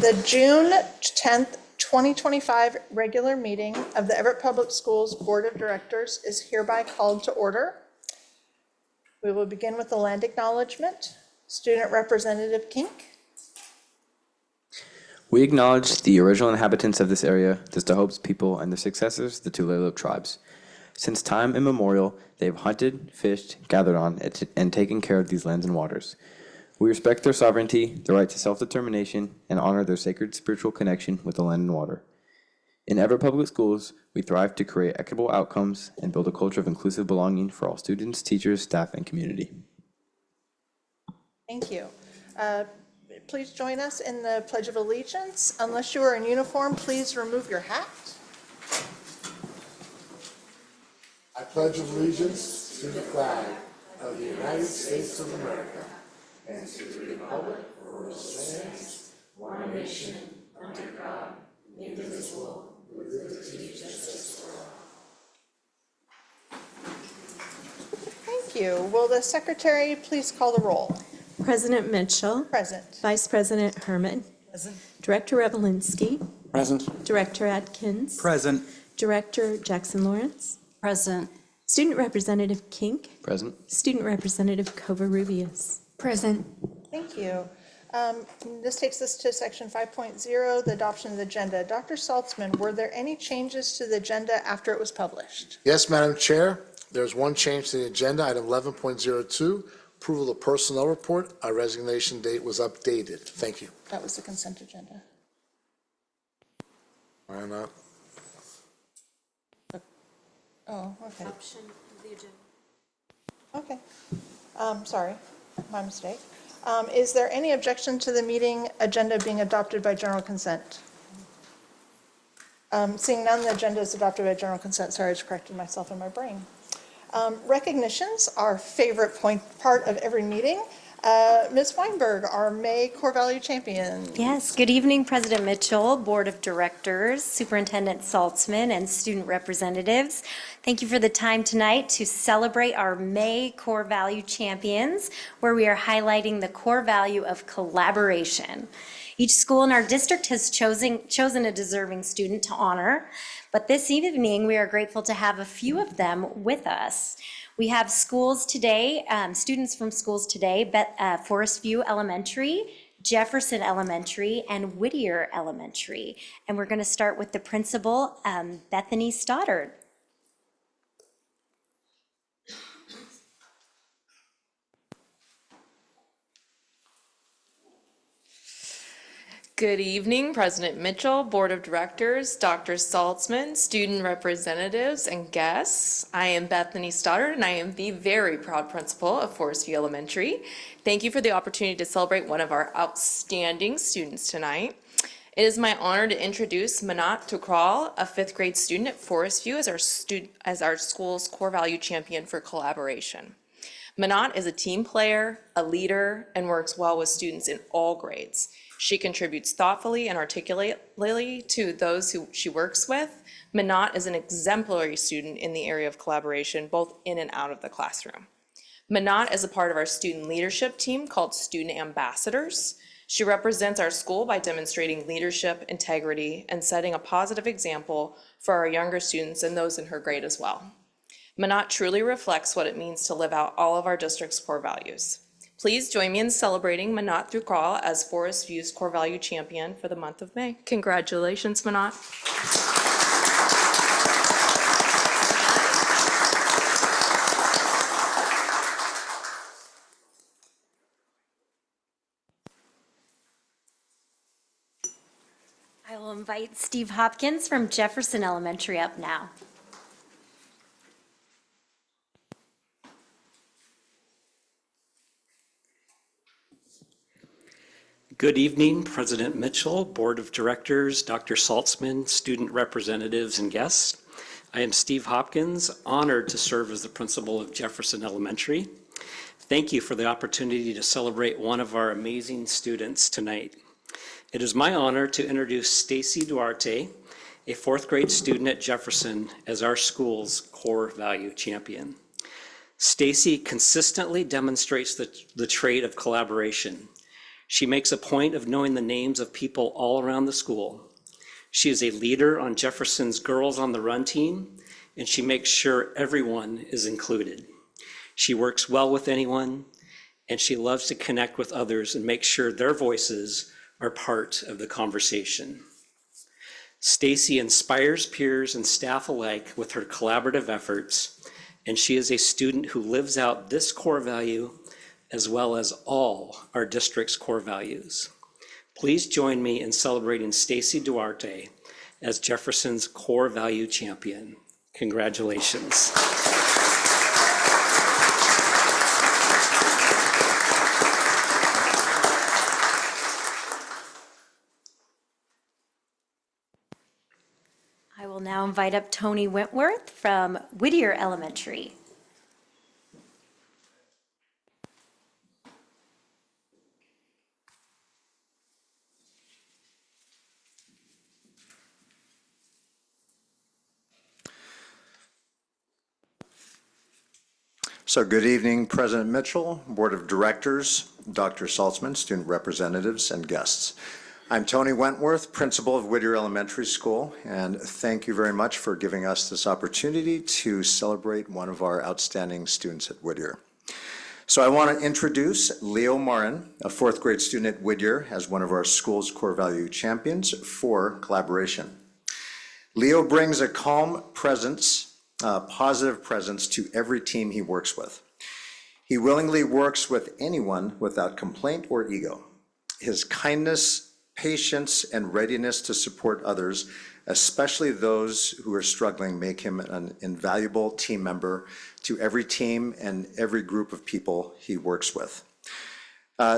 The June 10th, 2025 regular meeting of the Everett Public Schools Board of Directors is hereby called to order. We will begin with the land acknowledgement. Student Representative Kink. We acknowledge the original inhabitants of this area, the Stahopes people, and their successors, the Tulalip tribes. Since time immemorial, they have hunted, fished, gathered on, and taken care of these lands and waters. We respect their sovereignty, their right to self-determination, and honor their sacred spiritual connection with the land and water. In Everett Public Schools, we thrive to create equitable outcomes and build a culture of inclusive belonging for all students, teachers, staff, and community. Thank you. Please join us in the Pledge of Allegiance. Unless you are in uniform, please remove your hat. I pledge allegiance to the flag of the United States of America and to the republic for which it stands, one nation, under God, indivisible, with liberty and justice for all. Thank you. Will the secretary please call the roll? President Mitchell. Present. Vice President Herman. Present. Director Revelinsky. Present. Director Atkins. Present. Director Jackson Lawrence. Present. Student Representative Kink. Present. Student Representative Covarrubias. Present. Thank you. This takes us to section 5.0, the adoption of the agenda. Dr. Saltzman, were there any changes to the agenda after it was published? Yes, Madam Chair, there's one change to the agenda, item 11.02, approval of personnel report. Our resignation date was updated. Thank you. That was the consent agenda. Why not? Oh, okay. Option of the agenda. Okay. Sorry, my mistake. Is there any objection to the meeting agenda being adopted by general consent? Seeing none, the agenda is adopted by general consent. Sorry, I just corrected myself in my brain. Recognitions, our favorite part of every meeting. Ms. Weinberg, our May Core Value Champion. Yes, good evening, President Mitchell, Board of Directors, Superintendent Saltzman, and student representatives. Thank you for the time tonight to celebrate our May Core Value Champions, where we are highlighting the core value of collaboration. Each school in our district has chosen a deserving student to honor, but this evening we are grateful to have a few of them with us. We have schools today, students from schools today, Forest View Elementary, Jefferson Elementary, and Whittier Elementary. And we're going to start with the principal, Bethany Stoddard. Good evening, President Mitchell, Board of Directors, Dr. Saltzman, student representatives, and guests. I am Bethany Stoddard, and I am the very proud principal of Forest View Elementary. Thank you for the opportunity to celebrate one of our outstanding students tonight. It is my honor to introduce Manat Tukral, a fifth grade student at Forest View, as our school's core value champion for collaboration. Manat is a team player, a leader, and works well with students in all grades. She contributes thoughtfully and articulately to those who she works with. Manat is an exemplary student in the area of collaboration, both in and out of the classroom. Manat is a part of our student leadership team called Student Ambassadors. She represents our school by demonstrating leadership, integrity, and setting a positive example for our younger students and those in her grade as well. Manat truly reflects what it means to live out all of our district's core values. Please join me in celebrating Manat Tukral as Forest View's Core Value Champion for the month of May. Congratulations, Manat. I will invite Steve Hopkins from Jefferson Elementary up now. Good evening, President Mitchell, Board of Directors, Dr. Saltzman, student representatives, and guests. I am Steve Hopkins, honored to serve as the principal of Jefferson Elementary. Thank you for the opportunity to celebrate one of our amazing students tonight. It is my honor to introduce Stacy Duarte, a fourth grade student at Jefferson, as our school's core value champion. Stacy consistently demonstrates the trait of collaboration. She makes a point of knowing the names of people all around the school. She is a leader on Jefferson's Girls on the Run team, and she makes sure everyone is included. She works well with anyone, and she loves to connect with others and make sure their voices are part of the conversation. Stacy inspires peers and staff alike with her collaborative efforts, and she is a student who lives out this core value as well as all our district's core values. Please join me in celebrating Stacy Duarte as Jefferson's core value champion. Congratulations. I will now invite up Tony Wentworth from Whittier Elementary. So good evening, President Mitchell, Board of Directors, Dr. Saltzman, student representatives, and guests. I'm Tony Wentworth, principal of Whittier Elementary School, and thank you very much for giving us this opportunity to celebrate one of our outstanding students at Whittier. So I want to introduce Leo Marin, a fourth grade student at Whittier, as one of our school's core value champions for collaboration. Leo brings a calm presence, positive presence to every team he works with. He willingly works with anyone without complaint or ego. His kindness, patience, and readiness to support others, especially those who are struggling, make him an invaluable team member to every team and every group of people he works with.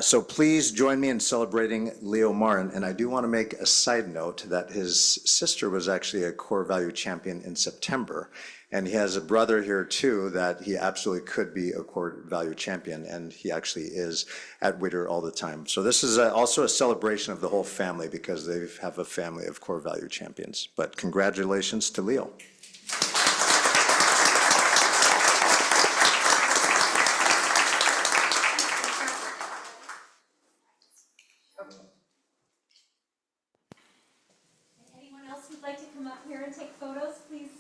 So please join me in celebrating Leo Marin. And I do want to make a side note that his sister was actually a core value champion in September. And he has a brother here too that he absolutely could be a core value champion, and he actually is at Whittier all the time. So this is also a celebration of the whole family because they have a family of core value champions. But congratulations to Leo. Anyone else who'd like to come up here and take photos, please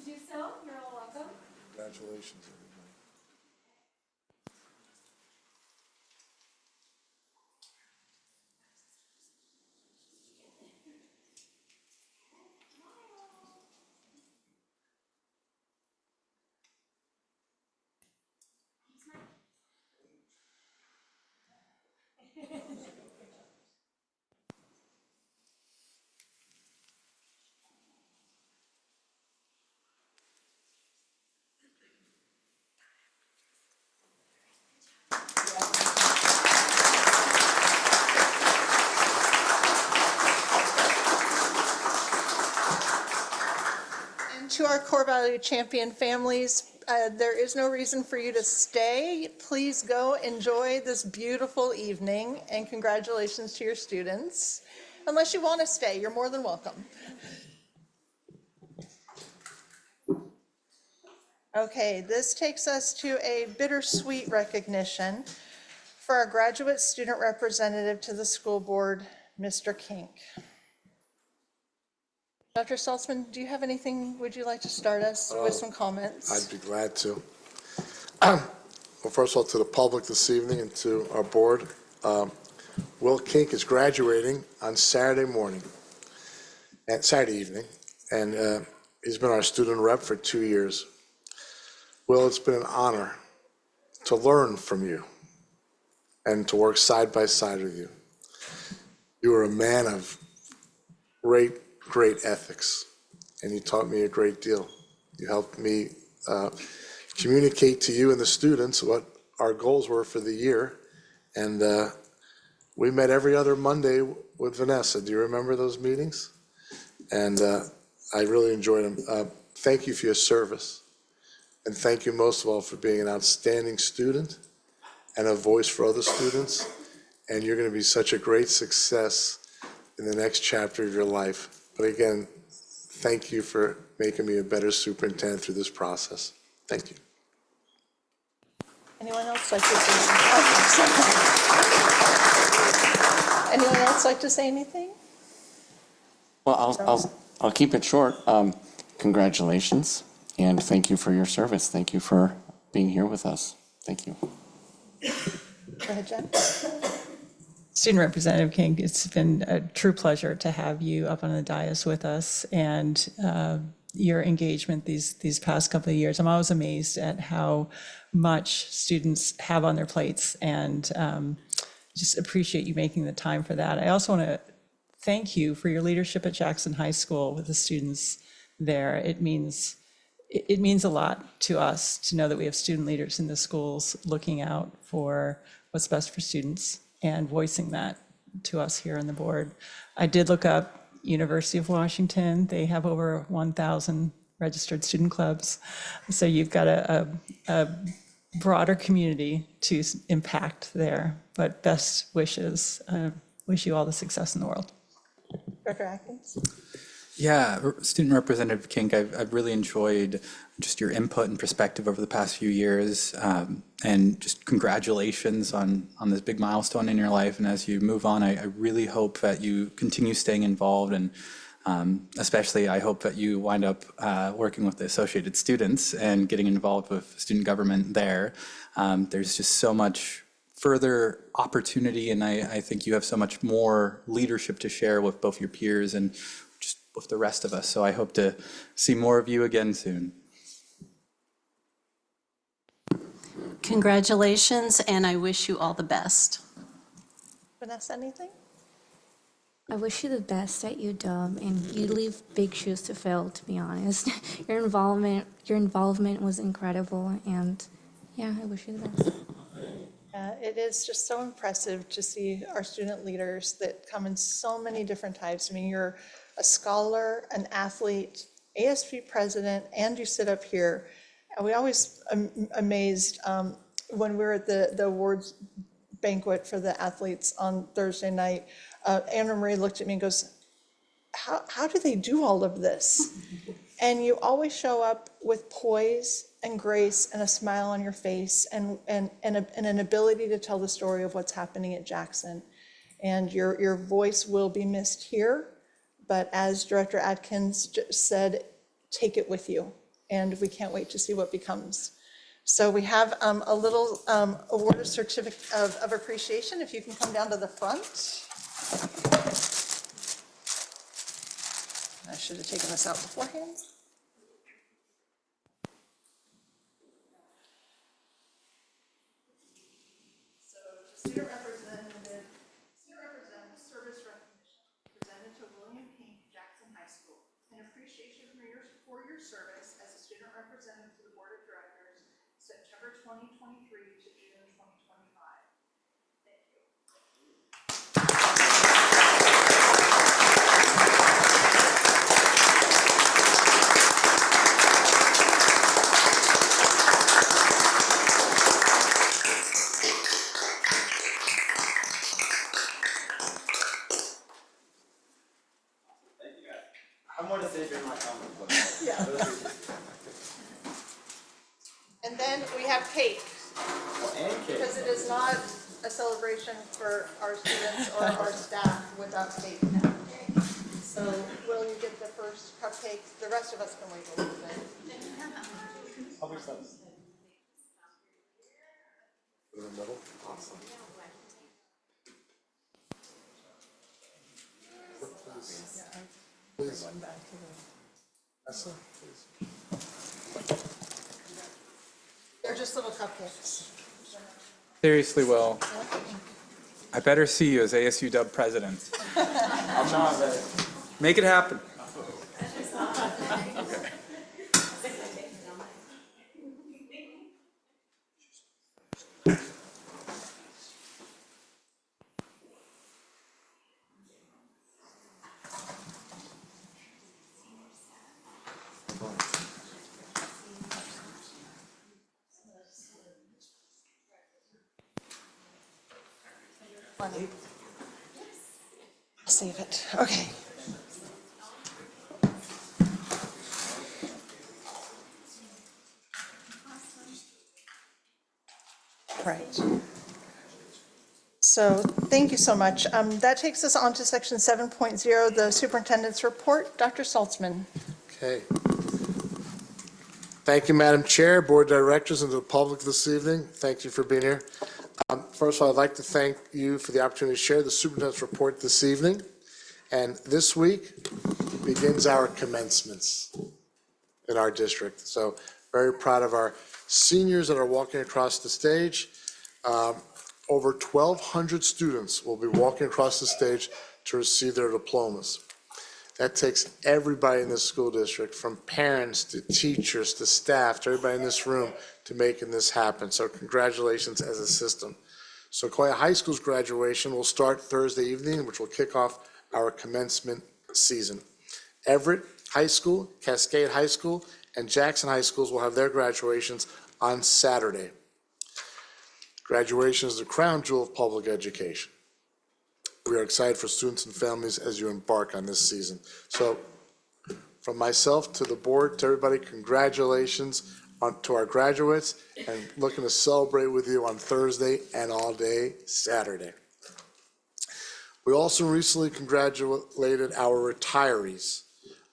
do so. You're all welcome. Congratulations, everybody. To our core value champion families, there is no reason for you to stay. Please go enjoy this beautiful evening, and congratulations to your students. Unless you want to stay, you're more than welcome. Okay, this takes us to a bittersweet recognition for our graduate student representative to the school board, Mr. Kink. Dr. Saltzman, do you have anything, would you like to start us with some comments? I'd be glad to. Well, first of all, to the public this evening and to our board, Will Kink is graduating on Saturday evening, and he's been our student rep for 2 years. Will, it's been an honor to learn from you and to work side by side with you. You are a man of great ethics, and you taught me a great deal. You helped me communicate to you and the students what our goals were for the year, and we met every other Monday with Vanessa. Do you remember those meetings? And I really enjoyed them. Thank you for your service, and thank you most of all for being an outstanding student and a voice for other students, and you're going to be such a great success in the next chapter of your life. But again, thank you for making me a better superintendent through this process. Thank you. Anyone else like to say something? Anyone else like to say anything? Well, I'll keep it short. Congratulations, and thank you for your service. Thank you for being here with us. Thank you. Go ahead, Jen. Student Representative King, it's been a true pleasure to have you up on the dais with us, and your engagement these past couple of years. I'm always amazed at how much students have on their plates, and just appreciate you making the time for that. I also want to thank you for your leadership at Jackson High School with the students there. It means a lot to us to know that we have student leaders in the schools looking out for what's best for students and voicing that to us here on the board. I did look up University of Washington. They have over 1,000 registered student clubs. So you've got a broader community to impact there. But best wishes. Wish you all the success in the world. Dr. Atkins? Yeah, Student Representative King, I've really enjoyed just your input and perspective over the past few years, and just congratulations on this big milestone in your life. And as you move on, I really hope that you continue staying involved, and especially I hope that you wind up working with the Associated Students and getting involved with student government there. There's just so much further opportunity, and I think you have so much more leadership to share with both your peers and just with the rest of us. So I hope to see more of you again soon. Congratulations, and I wish you all the best. Vanessa, anything? I wish you the best at UW, and you leave big shoes to fill, to be honest. Your involvement was incredible, and yeah, I wish you the best. It is just so impressive to see our student leaders that come in so many different types. I mean, you're a scholar, an athlete, ASB president, and you sit up here. And we always amazed when we were at the awards banquet for the athletes on Thursday night. Anna Marie looked at me and goes, how do they do all of this? And you always show up with poise and grace and a smile on your face and an ability to tell the story of what's happening at Jackson. And your voice will be missed here, but as Director Atkins just said, take it with you. And we can't wait to see what becomes. So we have a little award certificate of appreciation. If you can come down to the front. I should have taken this out beforehand. So Student Representative Service Recognition presented to William King, Jackson High School, in appreciation for your service as a student representative to the Board of Directors, September 2023 to June 2025. Thank you. I want to say during my comment, but Yeah. And then we have cake, and cake. because it is not a celebration for our students or our staff without cake. So will you get the first cupcake? The rest of us can wait a little bit. In the middle. Awesome. Please. Vanessa, please. They're just little cupcakes. Seriously, Will, I better see you as ASU Dub president. I'm not ready. Make it happen. Save it. Okay. Right. So So thank you so much. That takes us on to section 7.0, the superintendent's report. Dr. Saltzman. Okay. Thank you, Madam Chair, Board of Directors, and to the public this evening. Thank you for being here. First of all, I'd like to thank you for the opportunity to share the superintendent's report this evening. And this week begins our commencements in our district. So very proud of our seniors that are walking across the stage. Over 1,200 students will be walking across the stage to receive their diplomas. That takes everybody in this school district, from parents to teachers to staff to everybody in this room, to making this happen. So congratulations as a system. Sequoia High School's graduation will start Thursday evening, which will kick off our commencement season. Everett High School, Cascade High School, and Jackson High Schools will have their graduations on Saturday. Graduation is the crown jewel of public education. We are excited for students and families as you embark on this season. So from myself to the board, to everybody, congratulations to our graduates, and looking to celebrate with you on Thursday and all day Saturday. We also recently congratulated our retirees.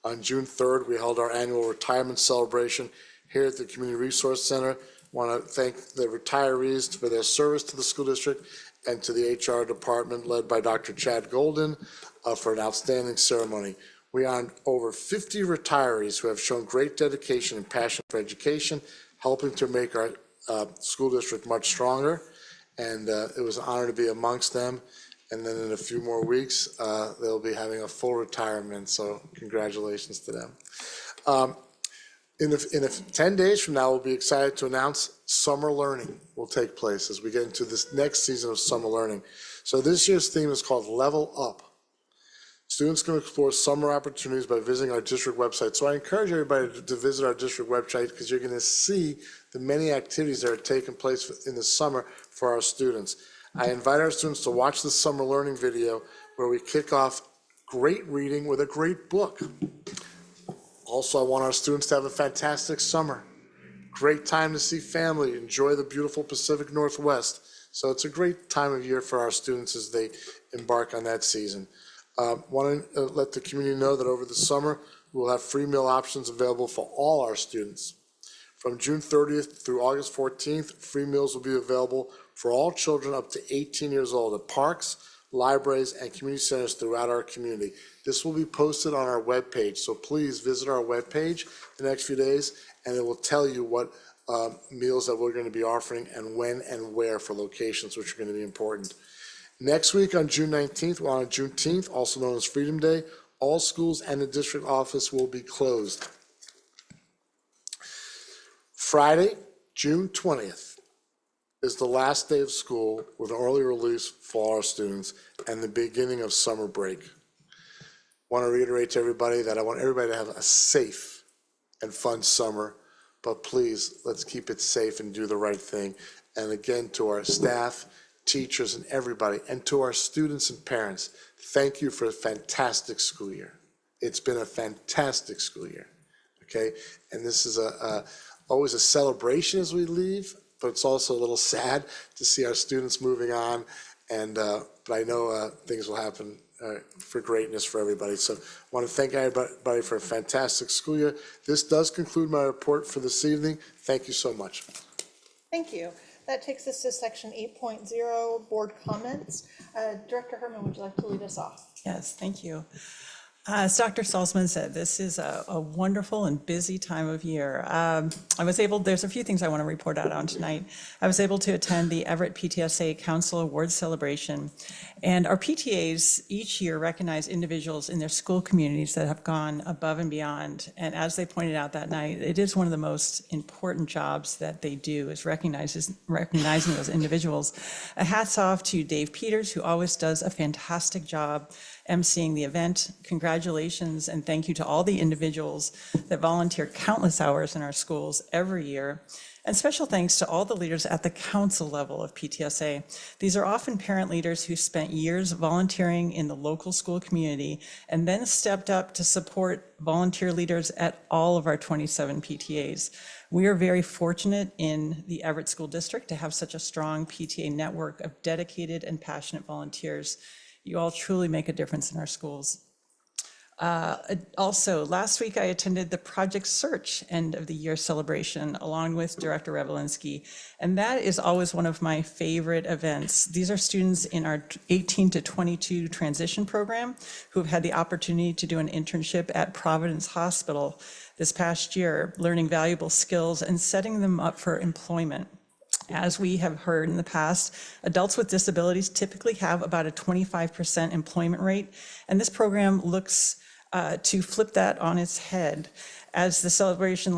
On June 3rd, we held our annual retirement celebration here at the Community Resource Center. Want to thank the retirees for their service to the school district, and to the HR department led by Dr. Chad Golden for an outstanding ceremony. We honored over 50 retirees who have shown great dedication and passion for education, helping to make our school district much stronger. And it was an honor to be amongst them. And then in a few more weeks, they'll be having a full retirement. So congratulations to them. In 10 days from now, we'll be excited to announce summer learning will take place as we get into this next season of summer learning. So this year's theme is called Level Up. Students can explore summer opportunities by visiting our district website. So I encourage everybody to visit our district website, because you're going to see the many activities that are taking place in the summer for our students. I invite our students to watch the summer learning video where we kick off great reading with a great book. Also, I want our students to have a fantastic summer. Great time to see family, enjoy the beautiful Pacific Northwest. So it's a great time of year for our students as they embark on that season. Want to let the community know that over the summer, we'll have free meal options available for all our students. From June 30th through August 14th, free meals will be available for all children up to 18 years old at parks, libraries, and community centers throughout our community. This will be posted on our webpage, so please visit our webpage the next few days, and it will tell you what meals that we're going to be offering and when and where for locations, which are going to be important. Next week on June 19th, well, on Juneteenth, also known as Freedom Day, all schools and the district office will be closed. Friday, June 20th, is the last day of school with an early release for our students and the beginning of summer break. Want to reiterate to everybody that I want everybody to have a safe and fun summer, but please, let's keep it safe and do the right thing. And again, to our staff, teachers, and everybody, and to our students and parents, thank you for a fantastic school year. It's been a fantastic school year, okay? And this is always a celebration as we leave, but it's also a little sad to see our students moving on. And but I know things will happen for greatness for everybody. So I want to thank everybody for a fantastic school year. This does conclude my report for this evening. Thank you so much. Thank you. That takes us to section 8.0, board comments. Director Herman, would you like to lead us off? Yes, thank you. As Dr. Saltzman said, this is a wonderful and busy time of year. There's a few things I want to report out on tonight. I was able to attend the Everett PTSA Council Awards celebration, and our PTAs each year recognize individuals in their school communities that have gone above and beyond. And as they pointed out that night, it is one of the most important jobs that they do, is recognizing those individuals. A hats off to Dave Peters, who always does a fantastic job emceeing the event. Congratulations congratulations and thank you to all the individuals that volunteer countless hours in our schools every year. And special thanks to all the leaders at the council level of PTSA. These are often parent leaders who spent years volunteering in the local school community and then stepped up to support volunteer leaders at all of our 27 PTAs. We are very fortunate in the Everett School District to have such a strong PTA network of dedicated and passionate volunteers. You all truly make a difference in our schools. Also, last week I attended the Project Search end of the year celebration along with Director Revelinsky, and that is always one of my favorite events. These are students in our 18 to 22 transition program who have had the opportunity to do an internship at Providence Hospital this past year, learning valuable skills and setting them up for employment. As we have heard in the past, adults with disabilities typically have about a 25% employment rate, and this program looks to flip that on its head. As of the celebration,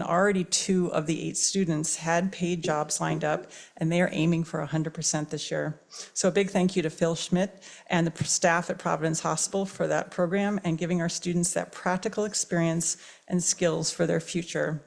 already 2 of the 8 students had paid jobs lined up, and they are aiming for 100% this year. So a big thank you to Phil Schmidt and the staff at Providence Hospital for that program and giving our students that practical experience and skills for their future.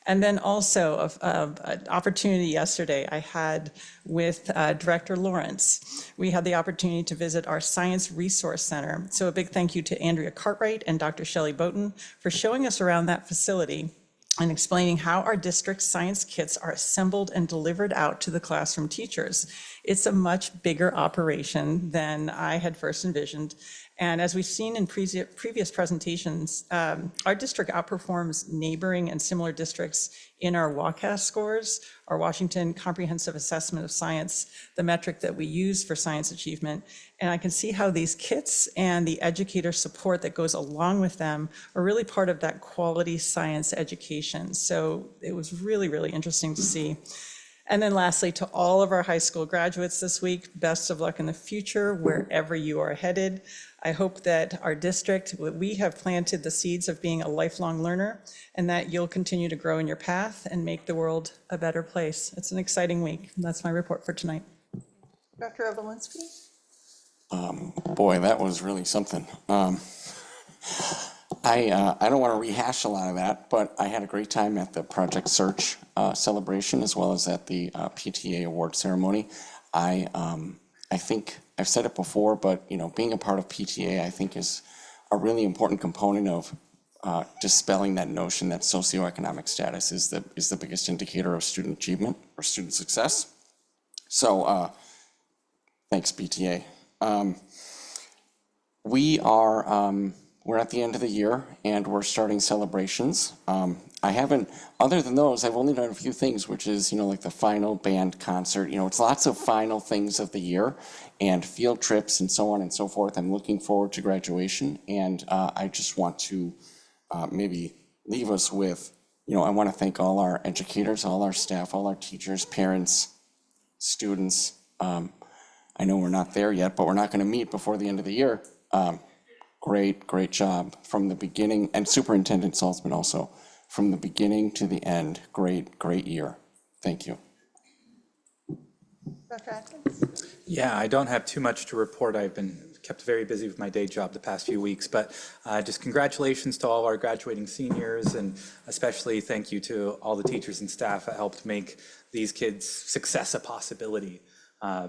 And then also an opportunity yesterday I had with Director Lawrence. We had the opportunity to visit our Science Resource Center. So a big thank you to Andrea Cartwright and Dr. Shelley Boughton for showing us around that facility and explaining how our district's science kits are assembled and delivered out to the classroom teachers. It's a much bigger operation than I had first envisioned. And as we've seen in previous presentations, our district outperforms neighboring and similar districts in our WCAS scores, our Washington Comprehensive Assessment of Science, the metric that we use for science achievement. And I can see how these kits and the educator support that goes along with them are really part of that quality science education. So it was really, really interesting to see. And then lastly, to all of our high school graduates this week, best of luck in the future, wherever you are headed. I hope that our district, we have planted the seeds of being a lifelong learner and that you'll continue to grow in your path and make the world a better place. It's an exciting week. That's my report for tonight. Dr. Revelinsky? Boy, that was really something. I don't want to rehash a lot of that, but I had a great time at the Project Search celebration as well as at the PTA award ceremony. I think I've said it before, but being a part of PTA I think is a really important component of dispelling that notion that socioeconomic status is the biggest indicator of student achievement or student success. So thanks PTA. We're at the end of the year and we're starting celebrations. Other than those, I've only done a few things, which is, like the final band concert. It's lots of final things of the year and field trips and so on and so forth. I'm looking forward to graduation, and I just want to maybe leave us with, I want to thank all our educators, all our staff, all our teachers, parents, students. I know we're not there yet, but we're not going to meet before the end of the year. Great job from the beginning, and Superintendent Saltzman also. From the beginning to the end, great year. Thank you. Dr. Atkins? Yeah, I don't have too much to report. I've been kept very busy with my day job the past few weeks, but just congratulations to all our graduating seniors, and especially thank you to all the teachers and staff that helped make these kids' success a possibility. I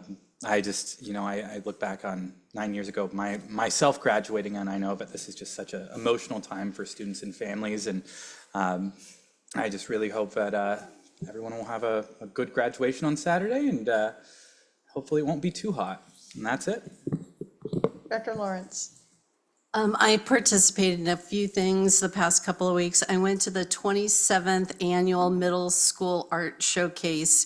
look back on 9 years ago, myself graduating, and I know, but this is just such an emotional time for students and families, and I just really hope that everyone will have a good graduation on Saturday, and hopefully it won't be too hot. And that's it. Dr. Lawrence? I participated in a few things the past couple of weeks. I went to the 27th Annual Middle School Art Showcase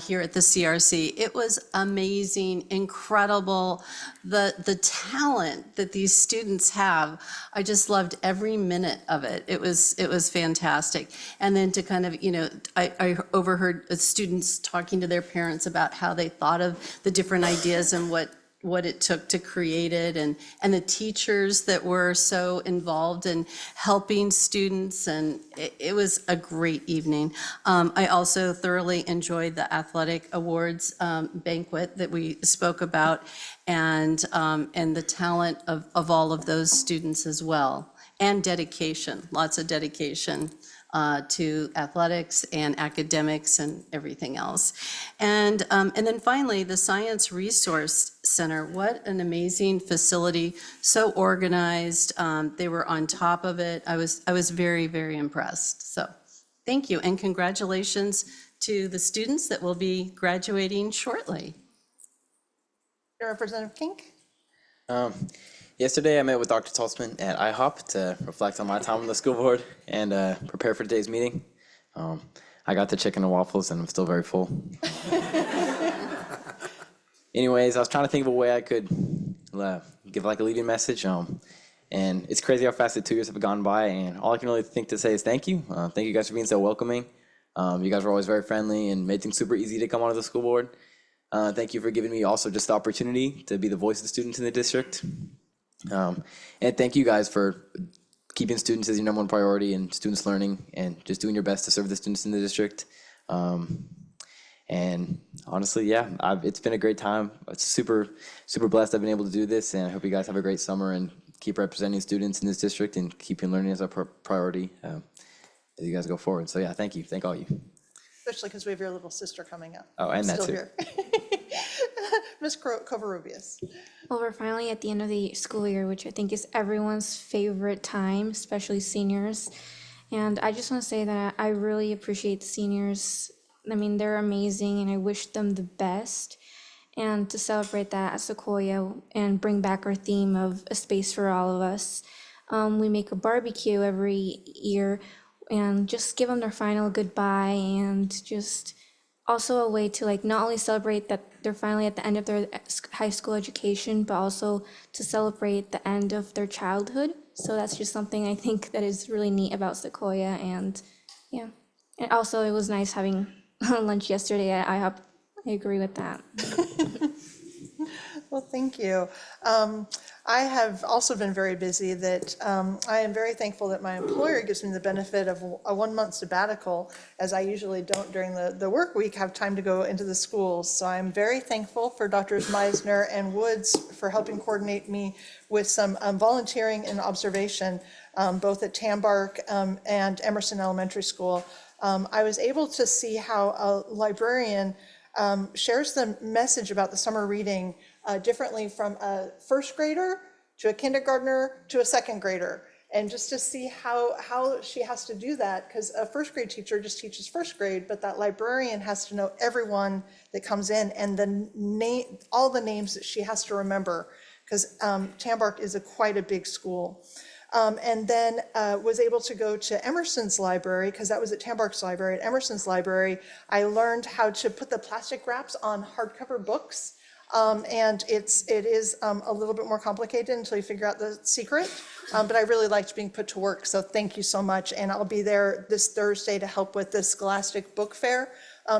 here at the CRC. It was amazing, incredible, the talent that these students have. I just loved every minute of it. It was fantastic. And then to kind of, I overheard students talking to their parents about how they thought of the different ideas and what what it took to create it, and the teachers that were so involved in helping students, and it was a great evening. I also thoroughly enjoyed the athletic awards banquet that we spoke about, and the talent of all of those students as well, and dedication, lots of dedication to athletics and academics and everything else. And then finally, the Science Resource Center, what an amazing facility, so organized. They were on top of it. I was very, very impressed. So thank you, and congratulations to the students that will be graduating shortly. Representative Kink? Yesterday, I met with Dr. Saltzman at IHOP to reflect on my time on the school board and prepare for today's meeting. I got the chicken and waffles, and I'm still very full. Anyways, I was trying to think of a way I could give like a leading message. And it's crazy how fast the 2 years have gone by, and all I can really think to say is thank you. Thank you guys for being so welcoming. You guys were always very friendly and made things super easy to come onto the school board. Thank you for giving me also just the opportunity to be the voice of the students in the district. And thank you guys for keeping students as your number one priority and students learning and just doing your best to serve the students in the district. And honestly, yeah, it's been a great time. It's super blessed I've been able to do this, and I hope you guys have a great summer and keep representing students in this district and keeping learning as a priority as you guys go forward. So yeah, thank you. Thank all you. Especially because we have your little sister coming up. Oh, and that Still too. here. Ms. Covarrubias. Well, we're finally at the end of the school year, which I think is everyone's favorite time, especially seniors. And I just want to say that I really appreciate the seniors. I mean, they're amazing, and I wish them the best. And to celebrate that at Sequoia and bring back our theme of a space for all of us, we make a barbecue every year and just give them their final goodbye, and just also a way to like not only celebrate that they're finally at the end of their high school education, but also to celebrate the end of their childhood. So that's just something I think that is really neat about Sequoia. And yeah, and also it was nice having lunch yesterday at IHOP. I agree with that. Well, thank you. I have also been very busy. That I am very thankful that my employer gives me the benefit of a 1 month sabbatical, as I usually don't during the work week have time to go into the schools. So I'm very thankful for Drs. Meisner and Woods for helping coordinate me with some volunteering and observation, both at Tambark and Emerson Elementary School. I was able to see how a librarian shares the message about the summer reading differently from a first grader to a kindergartner to a second grader. And just to see how she has to do that, because a first grade teacher just teaches first grade, but that librarian has to know everyone that comes in and all the names that she has to remember, because Tambark is quite a big school. And then was able to go to Emerson's library, because that was at Tambark's library. At Emerson's library, I learned how to put the plastic wraps on hardcover books. And it is a little bit more complicated until you figure out the secret. But I really liked being put to work, so thank you so much. And I'll be there this Thursday to help with the Scholastic Book Fair.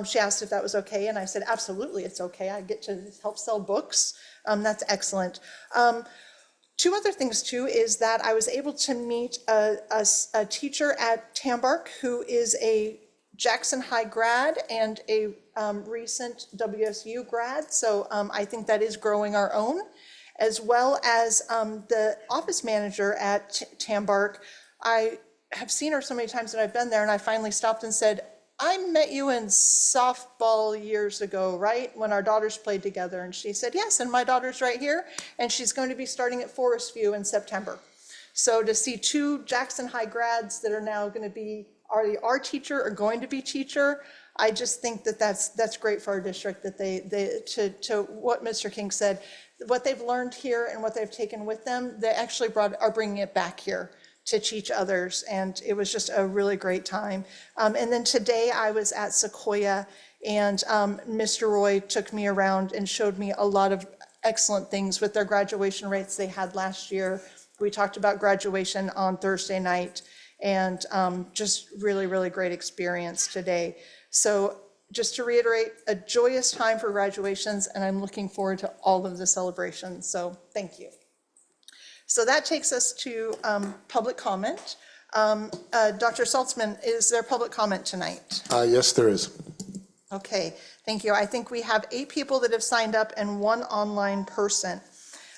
She asked if that was okay, and I said, absolutely, it's okay. I get to help sell books. That's excellent. Two other things too is that I was able to meet a teacher at Tambark who is a Jackson High grad and a recent WSU grad. So I think that is growing our own, as well as the office manager at Tambark. I have seen her so many times that I've been there, and I finally stopped and said, I met you in softball years ago, right? When our daughters played together. And she said, yes, and my daughter's right here. And she's going to be starting at Forest View in September. So to see two Jackson High grads that are now going to be our teacher or going to be teacher, I just think that that's great for our district, that to what Mr. King said, what they've learned here and what they've taken with them, they actually are bringing it back here to teach others, and it was just a really great time. And then today I was at Sequoia, and Mr. Roy took me around and showed me a lot of excellent things with their graduation rates they had last year. We talked about graduation on Thursday night, and just really, really great experience today. So just to reiterate, a joyous time for graduations, and I'm looking forward to all of the celebrations, so thank you. So that takes us to public comment. Dr. Saltzman, is there public comment tonight? Yes, there is. Okay, thank you. I think we have 8 people that have signed up and 1 online person.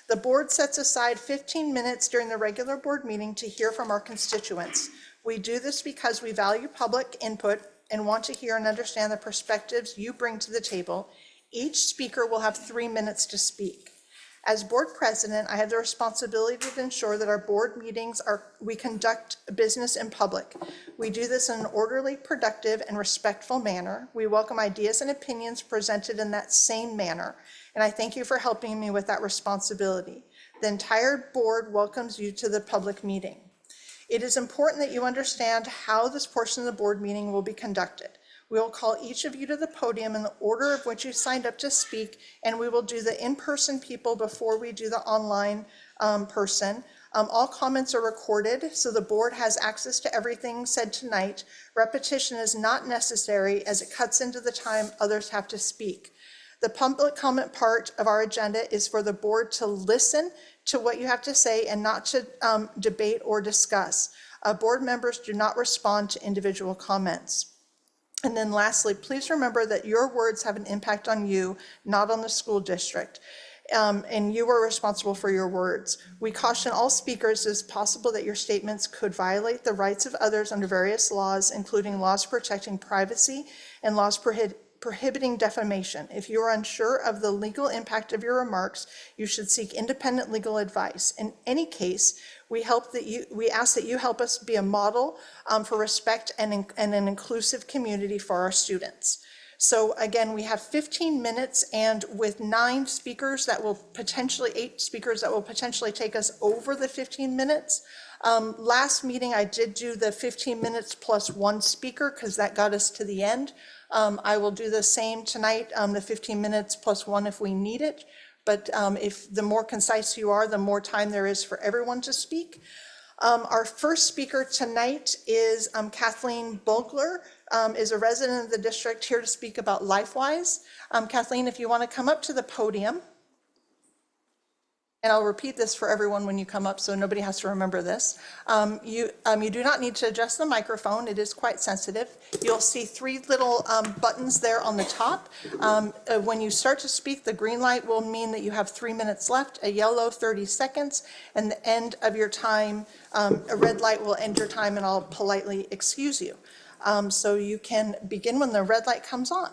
The board sets aside 15 minutes during the regular board meeting to hear from our constituents. We do this because we value public input and want to hear and understand the perspectives you bring to the table. Each speaker will have 3 minutes to speak. As board president, I have the responsibility to ensure that our board meetings we conduct business in public. We do this in an orderly, productive, and respectful manner. We welcome ideas and opinions presented in that same manner, and I thank you for helping me with that responsibility. The entire board welcomes you to the public meeting. It is important that you understand how this portion of the board meeting will be conducted. We will call each of you to the podium in the order of which you signed up to speak, and we will do the in-person people before we do the online person. All comments are recorded, so the board has access to everything said tonight. Repetition is not necessary as it cuts into the time others have to speak. The public comment part of our agenda is for the board to listen to what you have to say and not to debate or discuss. Board members do not respond to individual comments. And then lastly, please remember that your words have an impact on you, not on the school district. And you are responsible for your words. We caution all speakers it is possible that your statements could violate the rights of others under various laws, including laws protecting privacy and laws prohibiting defamation. If you are unsure of the legal impact of your remarks, you should seek independent legal advice. In any case, we ask that you help us be a model for respect and an inclusive community for our students. So again, we have 15 minutes, and with 8 speakers that will potentially take us over the 15 minutes. Last meeting, I did do the 15 minutes plus 1 speaker because that got us to the end. I will do the same tonight, the 15 minutes plus 1 if we need it. But if the more concise you are, the more time there is for everyone to speak. Our first speaker tonight is Kathleen Bulgler, is a resident of the district here to speak about LifeWise. Kathleen, if you want to come up to the podium, and I'll repeat this for everyone when you come up so nobody has to remember this. You do not need to adjust the microphone. It is quite sensitive. You'll see 3 little buttons there on the top. When you start to speak, the green light will mean that you have 3 minutes left, a yellow 30 seconds, and the end of your time, a red light will end your time and I'll politely excuse you. So you can begin when the red light comes on.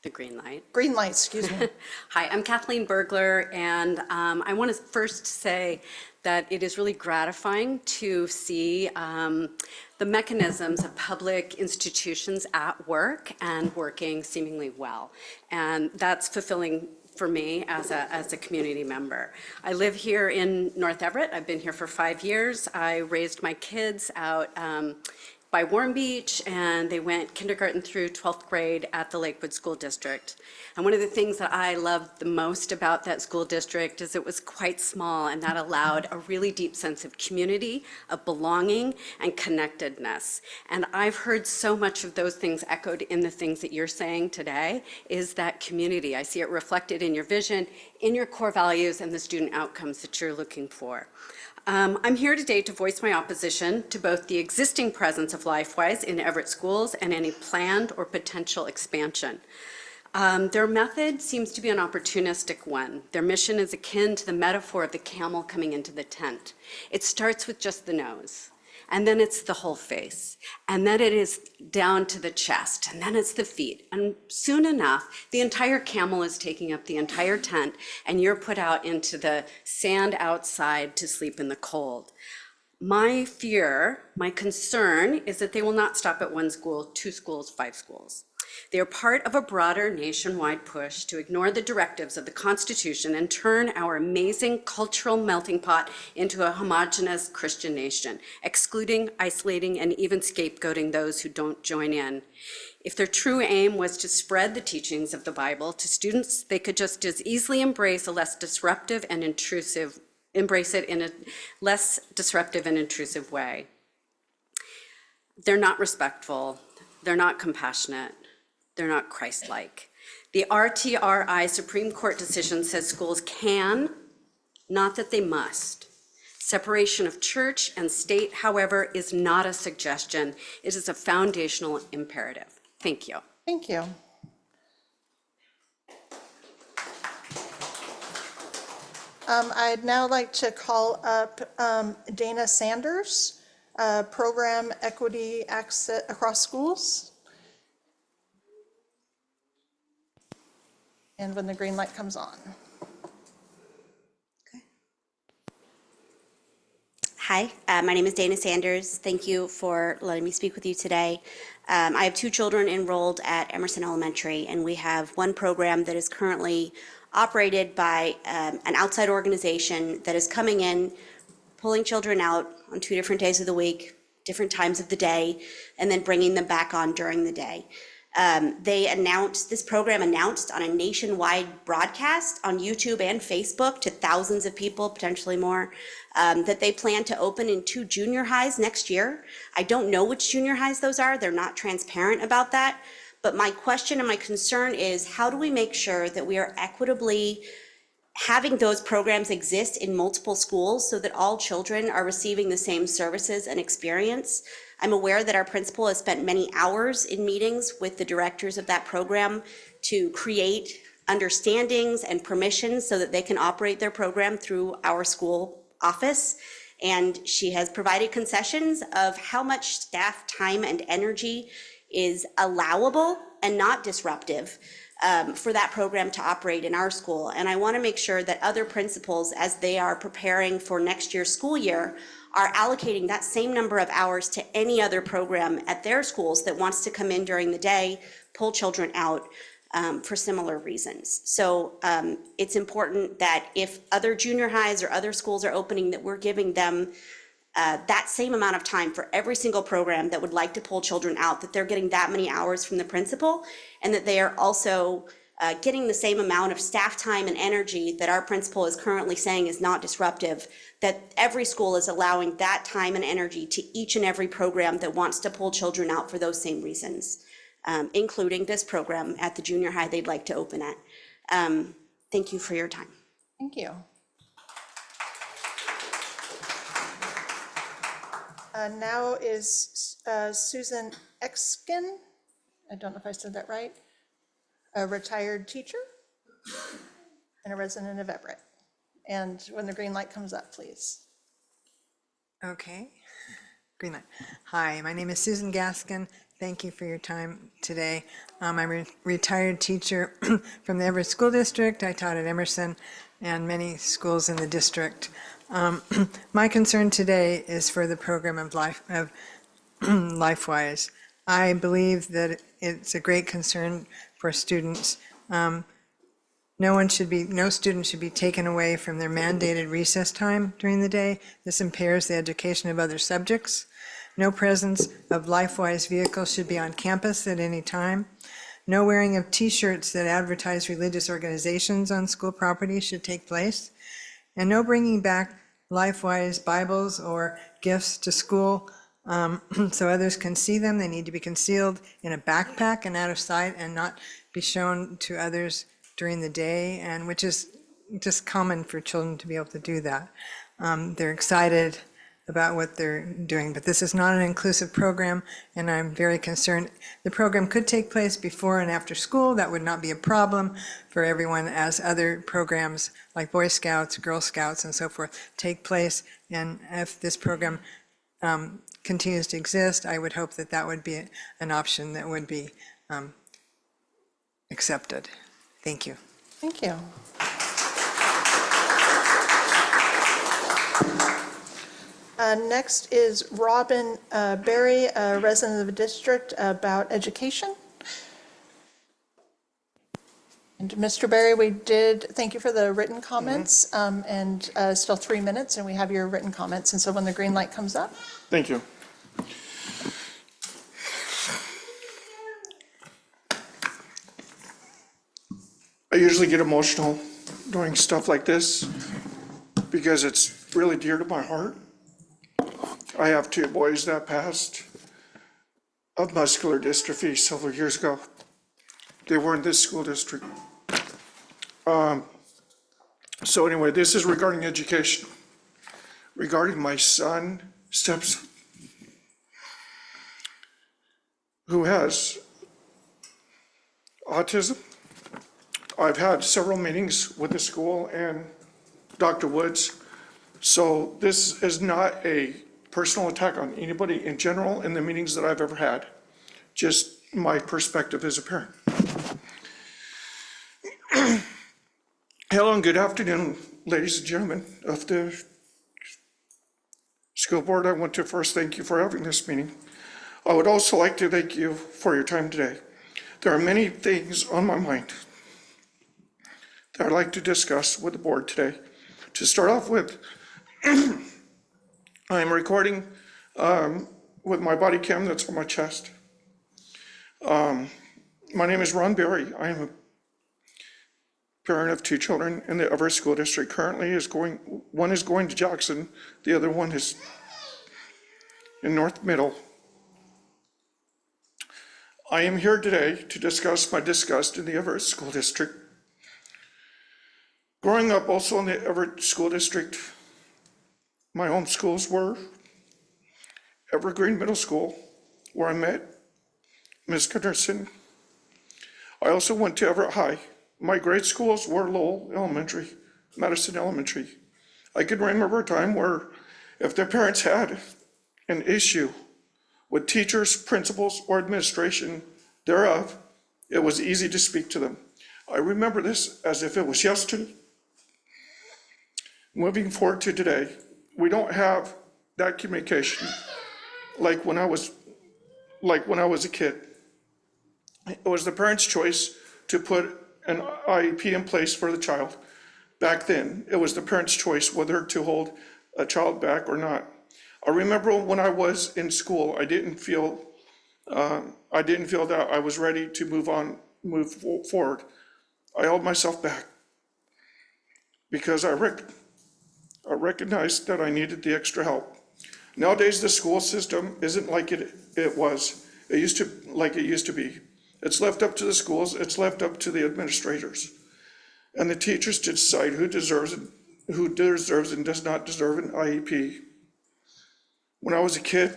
The green light. Green light, excuse me. Hi, I'm Kathleen Burglar, and I want to first say that it is really gratifying to see the mechanisms of public institutions at work and working seemingly well. And that's fulfilling for me as a community member. I live here in North Everett. I've been here for 5 years. I raised my kids out by Warm Beach, and they went kindergarten through 12th grade at the Lakewood School District. And one of the things that I loved the most about that school district is it was quite small, and that allowed a really deep sense of community, of belonging, and connectedness. And I've heard so much of those things echoed in the things that you're saying today, is that community. I see it reflected in your vision, in your core values, and the student outcomes that you're looking for. I'm here today to voice my opposition to both the existing presence of LifeWise in Everett schools and any planned or potential expansion. Their method seems to be an opportunistic one. Their mission is akin to the metaphor of the camel coming into the tent. It starts with just the nose, and then it's the whole face, and then it is down to the chest, and then it's the feet. And soon enough, the entire camel is taking up the entire tent, and you're put out into the sand outside to sleep in the cold. My fear, my concern, is that they will not stop at 1 school, 2 schools, 5 schools. They are part of a broader nationwide push to ignore the directives of the Constitution and turn our amazing cultural melting pot into a homogenous Christian nation, excluding, isolating, and even scapegoating those who don't join in. If their true aim was to spread the teachings of the Bible to students, they could just as easily embrace it in a less disruptive and intrusive way. they're not respectful, they're not compassionate, they're not Christ-like. The RTRI Supreme Court decision says schools can, not that they must. Separation of church and state, however, is not a suggestion. It is a foundational imperative. Thank you. Thank you. I'd now like to call up Dana Sanders, Program Equity Access Across Schools. And when the green light comes on. Hi, my name is Dana Sanders. Thank you for letting me speak with you today. I have 2 children enrolled at Emerson Elementary, and we have one program that is currently operated by an outside organization that is coming in, pulling children out on 2 different days of the week, different times of the day, and then bringing them back on during the day. This program announced on a nationwide broadcast on YouTube and Facebook to thousands of people, potentially more, that they plan to open in 2 junior highs next year. I don't know which junior highs those are. They're not transparent about that. But my question and my concern is, how do we make sure that we are equitably having those programs exist in multiple schools so that all children are receiving the same services and experience? I'm aware that our principal has spent many hours in meetings with the directors of that program to create understandings and permissions so that they can operate their program through our school office. And she has provided concessions of how much staff time and energy is allowable and not disruptive for that program to operate in our school. And I want to make sure that other principals, as they are preparing for next year's school year, are allocating that same number of hours to any other program at their schools that wants to come in during the day, pull children out for similar reasons. So it's important that if other junior highs or other schools are opening, that we're giving them that same amount of time for every single program that would like to pull children out, that they're getting that many hours from the principal, and that they are also getting the same amount of staff time and energy that our principal is currently saying is not disruptive, that every school is allowing that time and energy to each and every program that wants to pull children out for those same reasons, including this program at the junior high they'd like to open at. Thank you for your time. Thank you. Now is Susan Exkin, I don't know if I said that right, a retired teacher and a resident of Everett. And when the green light comes up, please. Okay, green light. Hi, my name is Susan Gaskin. Thank you for your time today. I'm a retired teacher from the Everett School District. I taught at Emerson and many schools in the district. My concern today is for the program of LifeWise. I believe that it's a great concern for students. No student should be taken away from their mandated recess time during the day. This impairs the education of other subjects. No presence of LifeWise vehicles should be on campus at any time. No wearing of t-shirts that advertise religious organizations on school property should take place. And no bringing back LifeWise Bibles or gifts to school so others can see them. They need to be concealed in a backpack and out of sight and not be shown to others during the day, and which is just common for children to be able to do that. They're excited about what they're doing, but this is not an inclusive program, and I'm very concerned. The program could take place before and after school. That would not be a problem for everyone, as other programs like Boy Scouts, Girl Scouts, and so forth take place. And if this program continues to exist, I would hope that that would be an option that would be accepted. Thank you. Thank you. Next is Robin Berry, a resident of the district, about education. And Mr. Berry, we did thank you for the written comments, and still 3 minutes, and we have your written comments. And so when the green light comes up. Thank you. I usually get emotional doing stuff like this because it's really dear to my heart. I have 2 boys that passed of muscular dystrophy several years ago. They were in this school district. So anyway, this is regarding education, regarding my son, stepson, who has autism. I've had several meetings with the school and Dr. Woods. So this is not a personal attack on anybody in general in the meetings that I've ever had, just my perspective as a parent. Hello and good afternoon, ladies and gentlemen of the school board. I want to first thank you for having this meeting. I would also like to thank you for your time today. There are many things on my mind that I'd like to discuss with the board today. To start off with, I am recording with my body cam that's on my chest. My name is Ron Berry. I am a parent of 2 children in the Everett School District. Currently one is going to Jackson, the other one is in North Middle. I am here today to discuss my disgust in the Everett School District. Growing up also in the Everett School District, my home schools were Evergreen Middle School, where I met Ms. Gunderson. I also went to Everett High. My grade schools were Lowell Elementary, Madison Elementary. I can remember a time where if their parents had an issue with teachers, principals, or administration thereof, it was easy to speak to them. I remember this as if it was yesterday. Moving forward to today, we don't have that communication like when I was a kid. It was the parent's choice to put an IEP in place for the child. Back then, it was the parent's choice whether to hold a child back or not. I remember when I was in school, I didn't feel that I was ready to move forward. I held myself back because I recognized that I needed the extra help. Nowadays, the school system isn't like it used to be. It's left up to the schools, it's left up to the administrators and the teachers to decide who deserves and does not deserve an IEP. When I was a kid,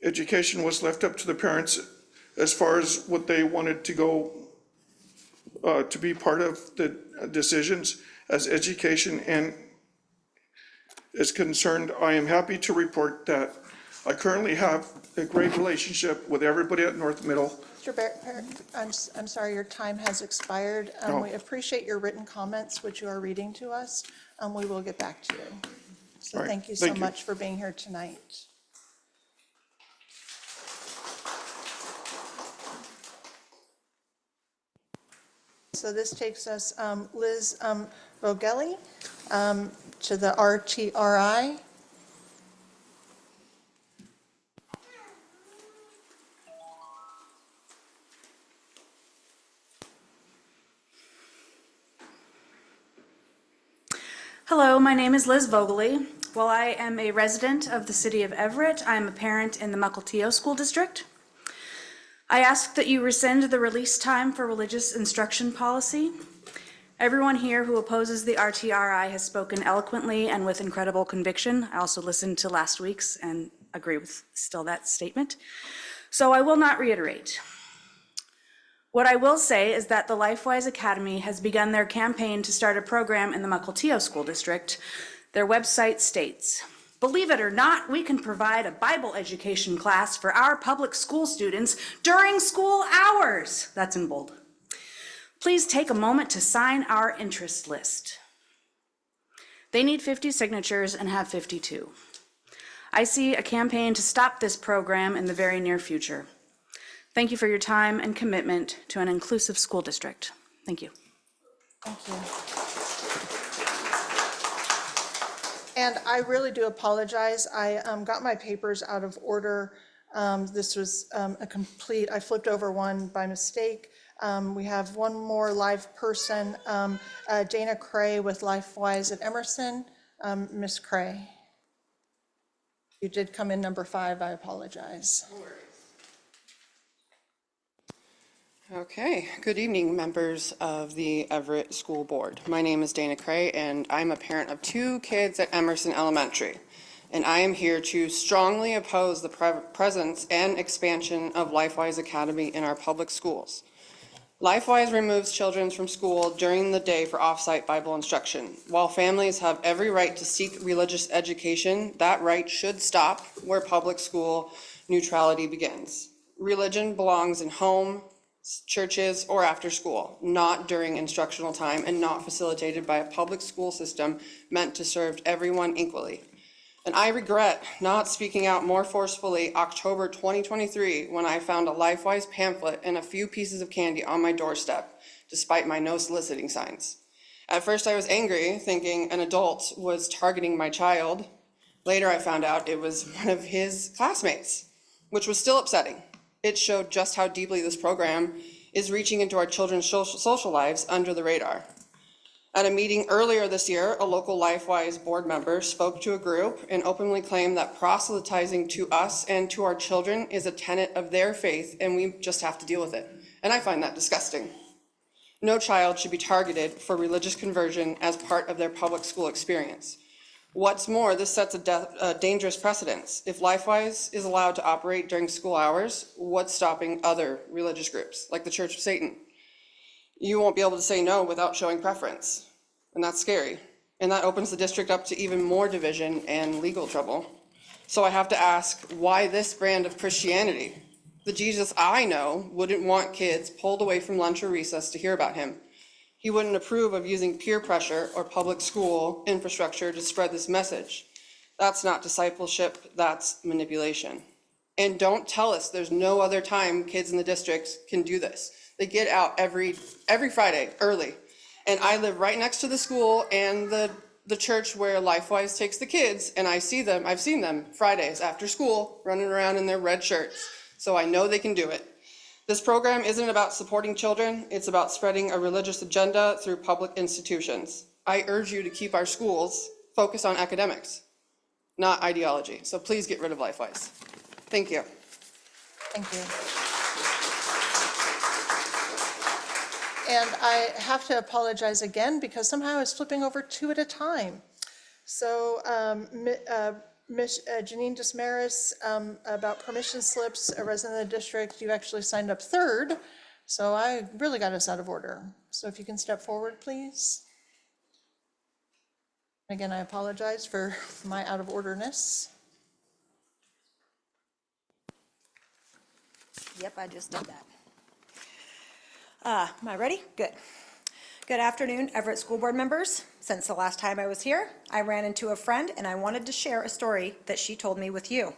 education was left up to the parents as far as what they wanted to go to be part of the decisions as education and is concerned. I am happy to report that I currently have a great relationship with everybody at North Middle. Mr. Barrett, I'm sorry, your time has expired. No. We appreciate your written comments, which you are reading to us. We will get back to you. So All right, thank you so thank you. much for being here tonight. So this takes us, Liz Vogelli, to the RTRI. Hello, my name is Liz Vogeley. While I am a resident of the city of Everett, I am a parent in the Mukilteo School District. I ask that you rescind the release time for religious instruction policy. Everyone here who opposes the RTRI has spoken eloquently and with incredible conviction. I also listened to last week's and agree with still that statement. So I will not reiterate. What I will say is that the LifeWise Academy has begun their campaign to start a program in the Mukilteo School District. Their website states, "Believe it or not, we can provide a Bible education class for our public school students during school hours." That's in bold. Please take a moment to sign our interest list. They need 50 signatures and have 52. I see a campaign to stop this program in the very near future. Thank you for your time and commitment to an inclusive school district. Thank you. Thank you. And I really do apologize. I got my papers out of order. This was I flipped over one by mistake. We have one more live person, Dana Cray with LifeWise at Emerson. Ms. Cray. You did come in number 5, I apologize. Okay, good evening, members of the Everett School Board. My name is Dana Cray, and I'm a parent of 2 kids at Emerson Elementary. And I am here to strongly oppose the presence and expansion of LifeWise Academy in our public schools. LifeWise removes children from school during the day for off-site Bible instruction. While families have every right to seek religious education, that right should stop where public school neutrality begins. Religion belongs in home, churches, or after school, not during instructional time and not facilitated by a public school system meant to serve everyone equally. And I regret not speaking out more forcefully October 2023 when I found a LifeWise pamphlet and a few pieces of candy on my doorstep, despite my no soliciting signs. At first I was angry, thinking an adult was targeting my child. Later I found out it was one of his classmates, which was still upsetting. It showed just how deeply this program is reaching into our children's social lives under the radar. At a meeting earlier this year, a local LifeWise board member spoke to a group and openly claimed that proselytizing to us and to our children is a tenet of their faith, and we just have to deal with it. And I find that disgusting. No child should be targeted for religious conversion as part of their public school experience. What's more, this sets a dangerous precedence. If LifeWise is allowed to operate during school hours, what's stopping other religious groups, like the Church of Satan? You won't be able to say no without showing preference, and that's scary. And that opens the district up to even more division and legal trouble. So I have to ask, why this brand of Christianity? The Jesus I know wouldn't want kids pulled away from lunch or recess to hear about him. He wouldn't approve of using peer pressure or public school infrastructure to spread this message. That's not discipleship, that's manipulation. And don't tell us there's no other time kids in the district can do this. They get out every Friday early. And I live right next to the school and the church where LifeWise takes the kids, and I've seen them Fridays after school running around in their red shirts. So I know they can do it. This program isn't about supporting children, it's about spreading a religious agenda through public institutions. I urge you to keep our schools focused on academics, not ideology. So please get rid of LifeWise. Thank you. Thank you. And I have to apologize again because somehow I was flipping over 2 at a time. So Ms. Janine Dismaris, about permission slips, a resident of the district, you actually signed up 3rd. So I really got us out of order. So if you can step forward, please. Again, I apologize for my out of orderness. Yep, I just did that. Am I ready? Good. Good afternoon, Everett School Board members. Since the last time I was here, I ran into a friend and I wanted to share a story that she told me with you.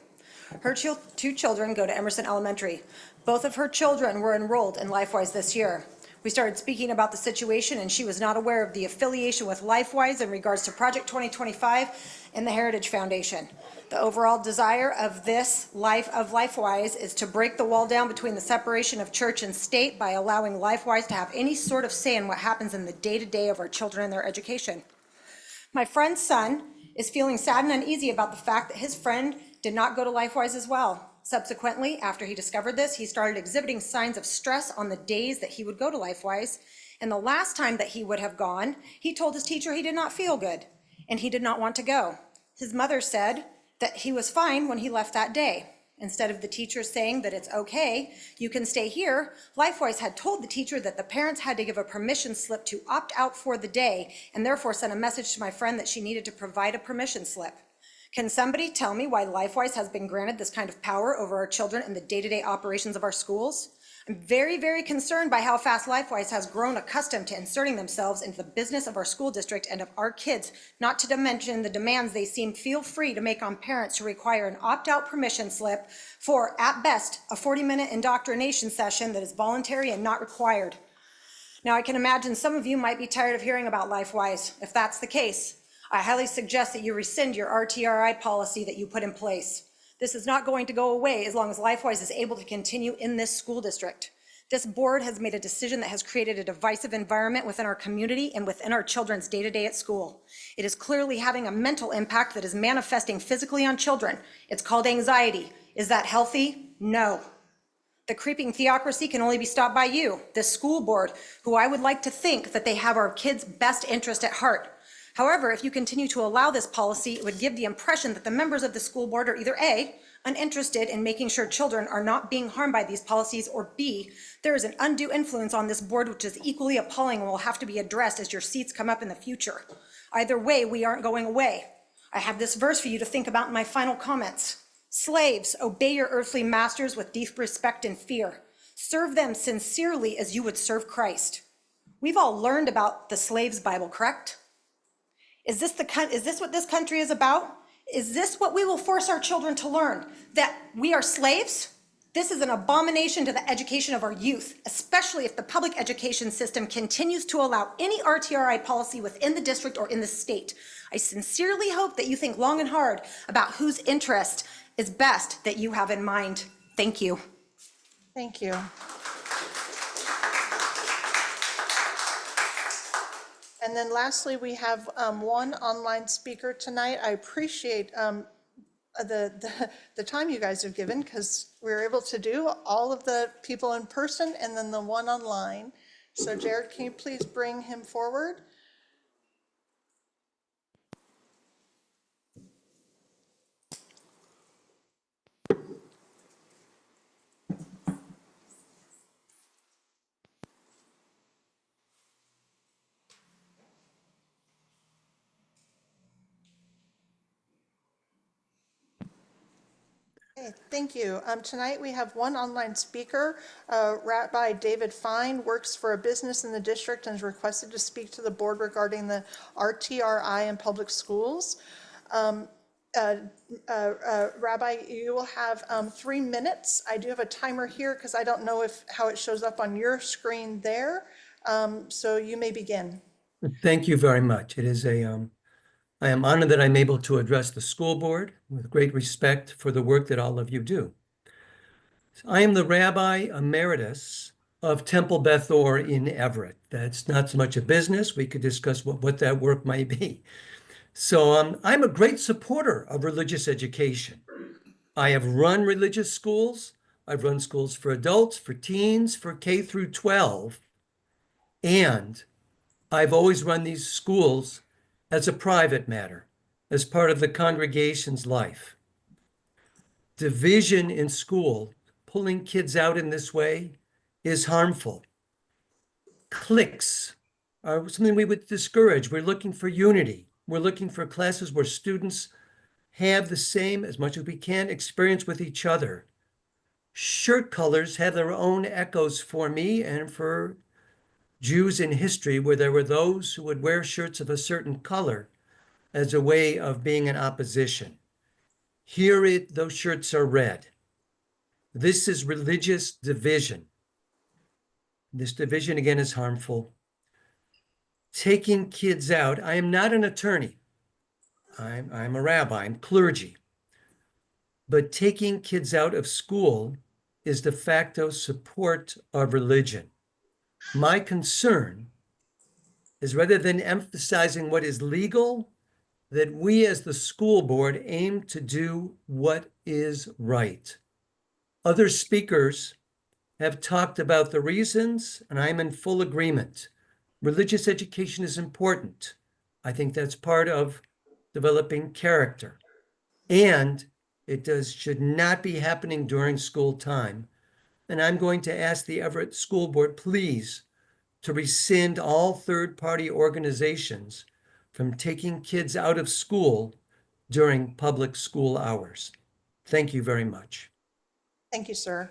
Her 2 children go to Emerson Elementary. Both of her children were enrolled in LifeWise this year. We started speaking about the situation and she was not aware of the affiliation with LifeWise in regards to Project 2025 and the Heritage Foundation. The overall desire of this LifeWise is to break the wall down between the separation of church and state by allowing LifeWise to have any sort of say in what happens in the day-to-day of our children and their education. My friend's son is feeling sad and uneasy about the fact that his friend did not go to LifeWise as well. Subsequently, after he discovered this, he started exhibiting signs of stress on the days that he would go to LifeWise. And the last time that he would have gone, he told his teacher he did not feel good and he did not want to go. His mother said that he was fine when he left that day. Instead of the teacher saying that it's okay, you can stay here, LifeWise had told the teacher that the parents had to give a permission slip to opt out for the day and therefore sent a message to my friend that she needed to provide a permission slip. Can somebody tell me why LifeWise has been granted this kind of power over our children and the day-to-day operations of our schools? I'm very, very concerned by how fast LifeWise has grown accustomed to inserting themselves into the business of our school district and of our kids, not to mention the demands they seem feel free to make on parents to require an opt-out permission slip for, at best, a 40-minute indoctrination session that is voluntary and not required. Now, I can imagine some of you might be tired of hearing about LifeWise. If that's the case, I highly suggest that you rescind your RTRI policy that you put in place. This is not going to go away as long as LifeWise is able to continue in this school district. This board has made a decision that has created a divisive environment within our community and within our children's day-to-day at school. It is clearly having a mental impact that is manifesting physically on children. It's called anxiety. Is that healthy? No. The creeping theocracy can only be stopped by you, this school board, who I would like to think that they have our kids' best interest at heart. However, if you continue to allow this policy, it would give the impression that the members of the school board are either A, uninterested in making sure children are not being harmed by these policies, or B, there is an undue influence on this board which is equally appalling and will have to be addressed as your seats come up in the future. Either way, we aren't going away. I have this verse for you to think about in my final comments. Slaves, obey your earthly masters with deep respect and fear. Serve them sincerely as you would serve Christ. We've all learned about the slaves' Bible, correct? Is this what this country is about? Is this what we will force our children to learn? That we are slaves? This is an abomination to the education of our youth, especially if the public education system continues to allow any RTRI policy within the district or in the state. I sincerely hope that you think long and hard about whose interest is best that you have in mind. Thank you. Thank you. And then lastly, we have one online speaker tonight. I appreciate the time you guys have given, because we were able to do all of the people in person and then the one online. So Jared, can you please bring him forward? Okay, thank you. Tonight we have one online speaker. Rabbi David Fine works for a business in the district and is requested to speak to the board regarding the RTRI in public schools. Rabbi, you will have 3 minutes. I do have a timer here because I don't know how it shows up on your screen there. So you may begin. Thank you very much. It is I am honored that I'm able to address the school board with great respect for the work that all of you do. I am the Rabbi Emeritus of Temple Beth Or in Everett. That's not so much a business. We could discuss what that work might be. So I'm a great supporter of religious education. I have run religious schools. I've run schools for adults, for teens, for K through 12. And I've always run these schools as a private matter, as part of the congregation's life. Division in school, pulling kids out in this way, is harmful. Cliques are something we would discourage. We're looking for unity. We're looking for classes where students have the same, as much as we can, experience with each other. Shirt colors have their own echoes for me and for Jews in history, where there were those who would wear shirts of a certain color as a way of being in opposition. Here those shirts are red. This is religious division. This division, again, is harmful. Taking kids out. I am not an attorney. I'm a rabbi. I'm clergy. But taking kids out of school is de facto support of religion. My concern is, rather than emphasizing what is legal, that we as the school board aim to do what is right. Other speakers have talked about the reasons, and I'm in full agreement. Religious education is important. I think that's part of developing character. And it should not be happening during school time. And I'm going to ask the Everett School Board, please, to rescind all third-party organizations from taking kids out of school during public school hours. Thank you very much. Thank you, sir.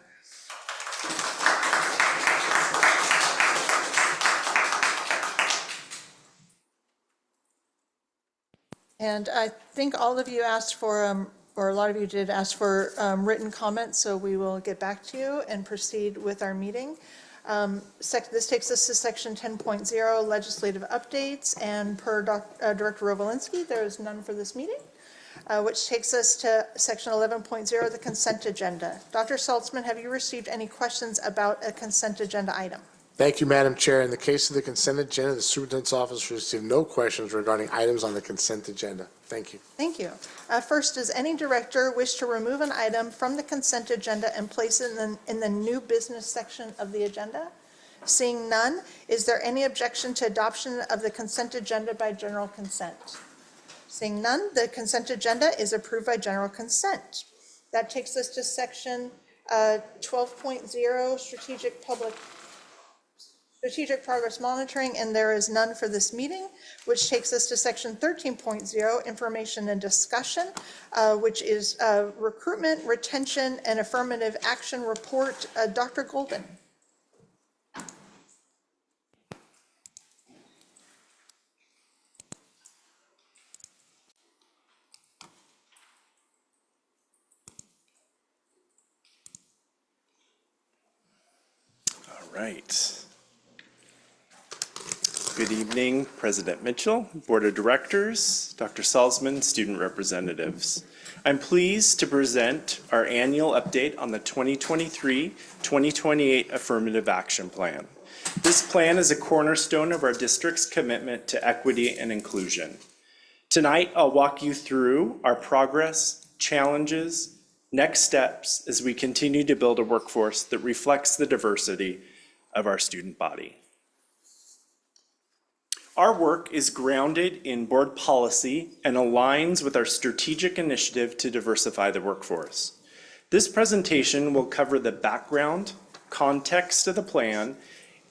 And I think all of you asked for, or a lot of you did ask for written comments, so we will get back to you and proceed with our meeting. This takes us to section 10.0, legislative updates, and per Director Rovolinski, there is none for this meeting, which takes us to section 11.0, the consent agenda. Dr. Saltzman, have you received any questions about a consent agenda item? Thank you, Madam Chair. In the case of the consent agenda, the superintendent's office received no questions regarding items on the consent agenda. Thank you. Thank you. First, does any director wish to remove an item from the consent agenda and place it in the new business section of the agenda? Seeing none, is there any objection to adoption of the consent agenda by general consent? Seeing none, the consent agenda is approved by general consent. That takes us to section 12.0, strategic progress monitoring, and there is none for this meeting, which takes us to section 13.0, information and discussion, which is recruitment, retention, and affirmative action report. Dr. Golden. All right. Good evening, President Mitchell, Board of Directors, Dr. Salzman, student representatives. I'm pleased to present our annual update on the 2023-2028 Affirmative Action Plan. This plan is a cornerstone of our district's commitment to equity and inclusion. Tonight, I'll walk you through our progress, challenges, next steps as we continue to build a workforce that reflects the diversity of our student body. Our work is grounded in board policy and aligns with our strategic initiative to diversify the workforce. This presentation will cover the background, context of the plan,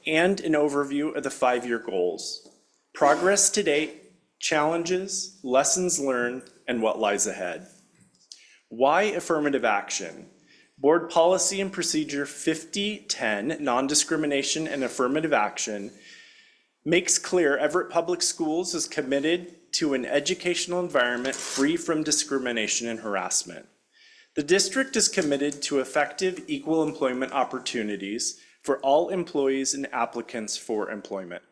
and an overview of the 5-year goals, progress to date, challenges, lessons learned, and what lies ahead. Why affirmative action? Board Policy and Procedure 5010, Non-Discrimination and Affirmative Action, makes clear Everett Public Schools is committed to an educational environment free from discrimination and harassment. The district is committed to effective equal employment opportunities for all employees and applicants for employment.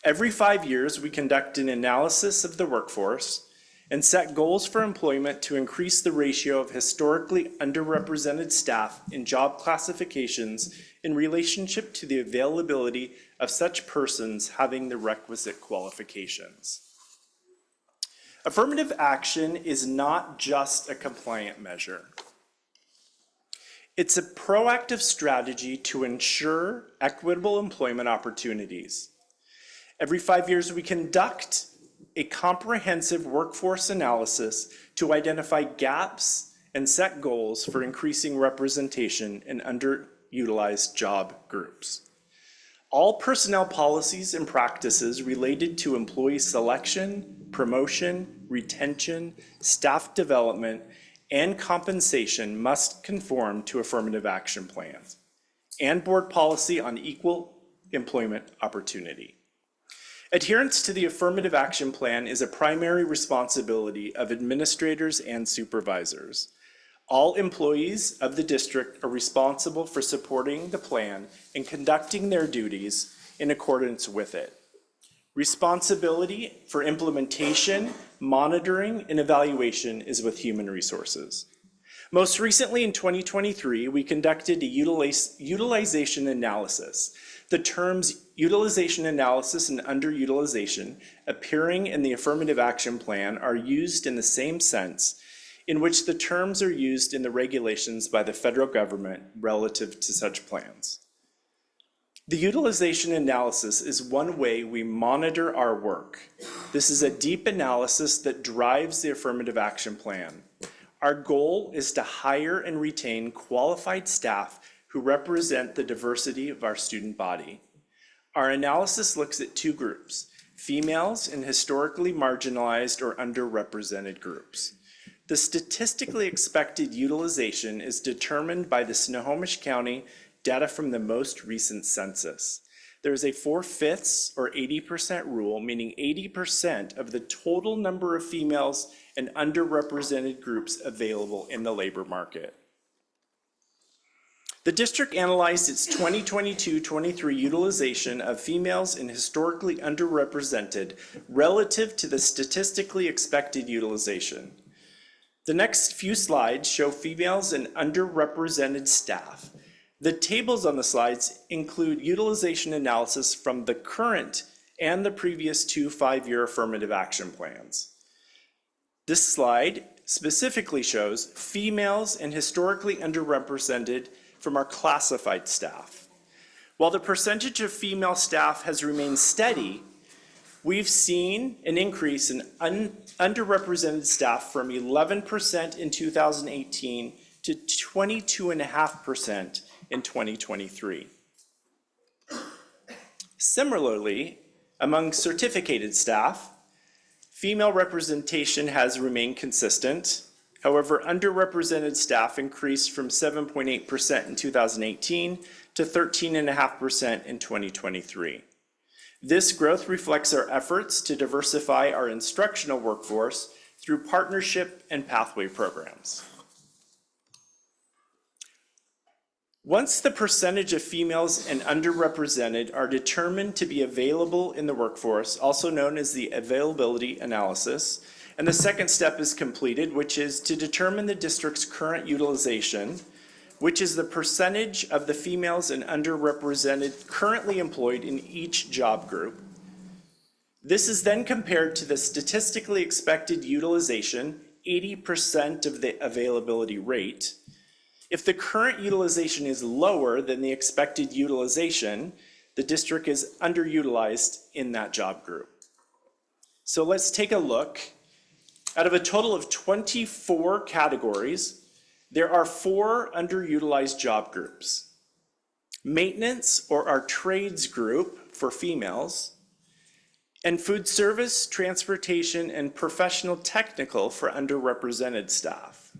Every 5 years, we conduct an analysis of the workforce and set goals for employment to increase the ratio of historically underrepresented staff in job classifications in relationship to the availability of such persons having the requisite qualifications. Affirmative action is not just a compliant measure. It's a proactive strategy to ensure equitable employment opportunities. Every 5 years, we conduct a comprehensive workforce analysis to identify gaps and set goals for increasing representation in underutilized job groups. All personnel policies and practices related to employee selection, promotion, retention, staff development, and compensation must conform to affirmative action plans and board policy on equal employment opportunity. Adherence to the affirmative action plan is a primary responsibility of administrators and supervisors. All employees of the district are responsible for supporting the plan and conducting their duties in accordance with it. Responsibility for implementation, monitoring, and evaluation is with Human Resources. Most recently in 2023, we conducted a utilization analysis. The terms utilization analysis and underutilization appearing in the affirmative action plan are used in the same sense in which the terms are used in the regulations by the federal government relative to such plans. The utilization analysis is one way we monitor our work. This is a deep analysis that drives the affirmative action plan. Our goal is to hire and retain qualified staff who represent the diversity of our student body. Our analysis looks at 2 groups, females and historically marginalized or underrepresented groups. The statistically expected utilization is determined by the Snohomish County data from the most recent census. There is a 4/5 or 80% rule, meaning 80% of the total number of females and underrepresented groups available in the labor market. The district analyzed its 2022-23 utilization of females and historically underrepresented relative to the statistically expected utilization. The next few slides show females and underrepresented staff. The tables on the slides include utilization analysis from the current and the previous 2 5-year affirmative action plans. This slide specifically shows females and historically underrepresented from our classified staff. While the percentage of female staff has remained steady, we've seen an increase in underrepresented staff from 11% in 2018 to 22.5% in 2023. Similarly, among certificated staff, female representation has remained consistent. However, underrepresented staff increased from 7.8% in 2018 to 13.5% in 2023. This growth reflects our efforts to diversify our instructional workforce through partnership and pathway programs. Once the percentage of females and underrepresented are determined to be available in the workforce, also known as the availability analysis, and the second step is completed, which is to determine the district's current utilization, which is the percentage of the females and underrepresented currently employed in each job group. This is then compared to the statistically expected utilization, 80% of the availability rate. If the current utilization is lower than the expected utilization, the district is underutilized in that job group. So let's take a look. Out of a total of 24 categories, there are 4 underutilized job groups. Maintenance, or our trades group for females, and food service, transportation, and professional technical for underrepresented staff.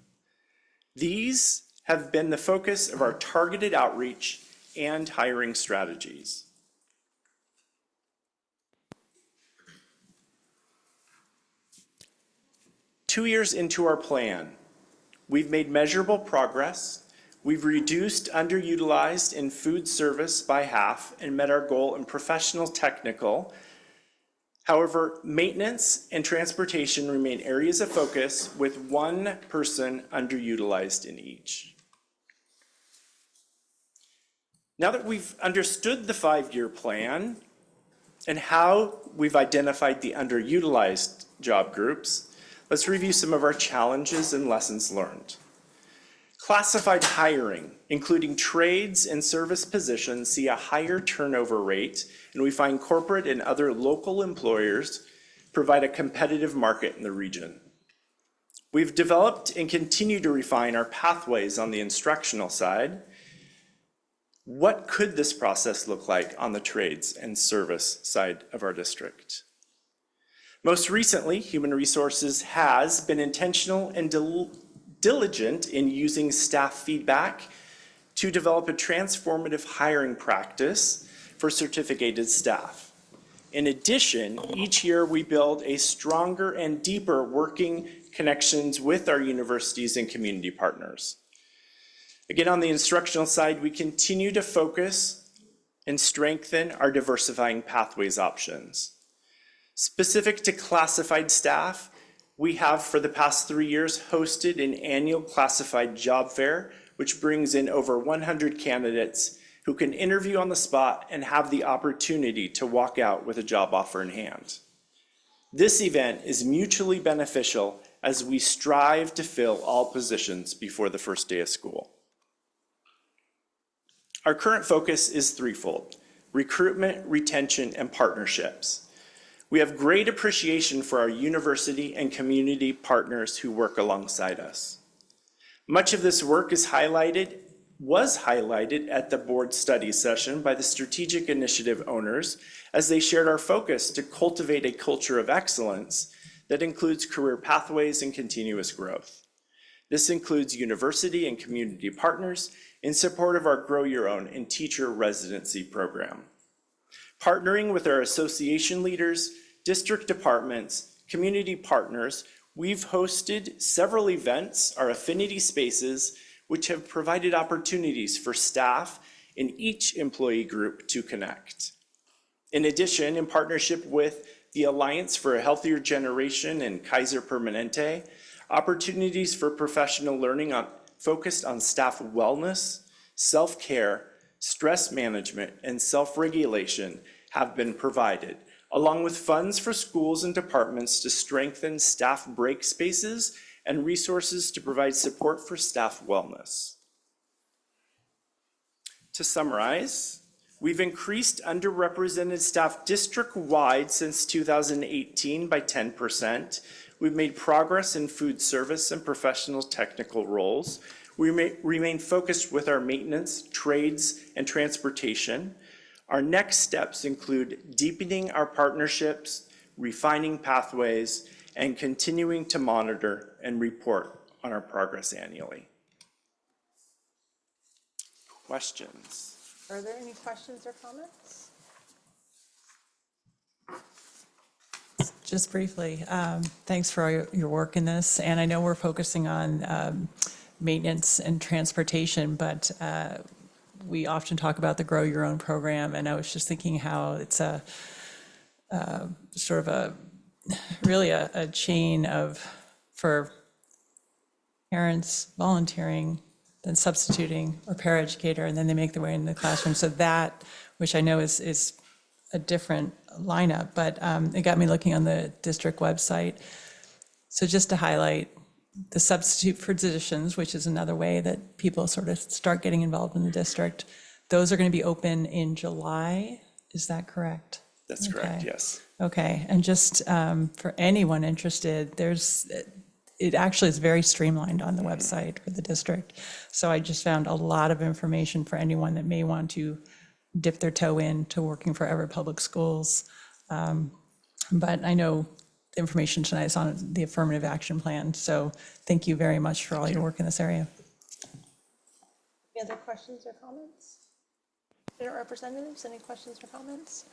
These have been the focus of our targeted outreach and hiring strategies. Two years into our plan, we've made measurable progress. We've reduced underutilized in food service by half and met our goal in professional technical. However, maintenance and transportation remain areas of focus with 1 person underutilized in each. Now that we've understood the 5-year plan and how we've identified the underutilized job groups, let's review some of our challenges and lessons learned. Classified hiring, including trades and service positions, see a higher turnover rate, and we find corporate and other local employers provide a competitive market in the region. We've developed and continue to refine our pathways on the instructional side. What could this process look like on the trades and service side of our district? Most recently, Human Resources has been intentional and diligent in using staff feedback to develop a transformative hiring practice for certificated staff. In addition, each year we build a stronger and deeper working connections with our universities and community partners. Again, on the instructional side, we continue to focus and strengthen our diversifying pathways options. Specific to classified staff, we have for the past 3 years hosted an annual classified job fair, which brings in over 100 candidates who can interview on the spot and have the opportunity to walk out with a job offer in hand. This event is mutually beneficial as we strive to fill all positions before the first day of school. Our current focus is threefold: recruitment, retention, and partnerships. We have great appreciation for our university and community partners who work alongside us. Much of this work was highlighted at the board study session by the strategic initiative owners as they shared our focus to cultivate a culture of excellence that includes career pathways and continuous growth. This includes university and community partners in support of our Grow Your Own and teacher residency program. Partnering with our association leaders, district departments, community partners, we've hosted several events, our affinity spaces, which have provided opportunities for staff in each employee group to connect. In addition, in partnership with the Alliance for a Healthier Generation and Kaiser Permanente, opportunities for professional learning focused on staff wellness, self-care, stress management, and self-regulation have been provided, along with funds for schools and departments to strengthen staff break spaces and resources to provide support for staff wellness. To summarize, we've increased underrepresented staff district-wide since 2018 by 10%. We've made progress in food service and professional technical roles. We remain focused with our maintenance, trades, and transportation. Our next steps include deepening our partnerships, refining pathways, and continuing to monitor and report on our progress annually. Questions? Are there any questions or comments? Just briefly, thanks for all your work in this. And I know we're focusing on maintenance and transportation, but we often talk about the Grow Your Own program. And I was just thinking how it's a sort of really a chain for parents volunteering, then substituting or paraeducator, and then they make their way into the classroom. So that, which I know is a different lineup, but it got me looking on the district website. So just to highlight the substitute for physicians, which is another way that people sort of start getting involved in the district. Those are going to be open in July. Is that correct? That's correct, yes. Okay, and just for anyone interested, it actually is very streamlined on the website for the district. So I just found a lot of information for anyone that may want to dip their toe into working for Everett Public Schools. But I know the information tonight is on the affirmative action plan. So thank you very much for all your work in this area. Any other questions or comments? Student representatives, any questions or comments?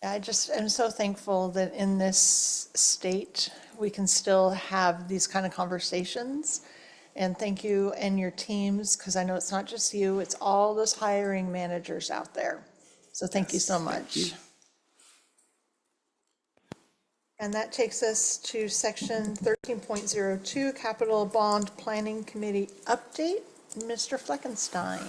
I just am so thankful that in this state, we can still have these kind of conversations. And thank you and your teams, because I know it's not just you, it's all those hiring managers out there. So thank you so much. And that takes us to section 13.02, Capital Bond Planning Committee update. Mr. Fleckenstein.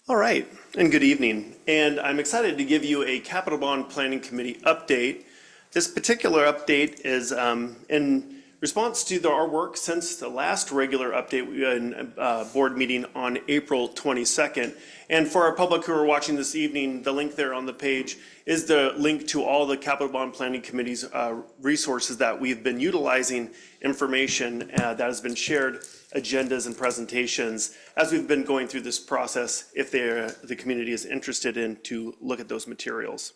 All right, and good evening. And I'm excited to give you a Capital Bond Planning Committee update. This particular update is in response to our work since the last regular update board meeting on April 22nd. And for our public who are watching this evening, the link there on the page is the link to all the Capital Bond Planning Committee's resources that we've been utilizing, information that has been shared, agendas and presentations as we've been going through this process, if the community is interested in to look at those materials.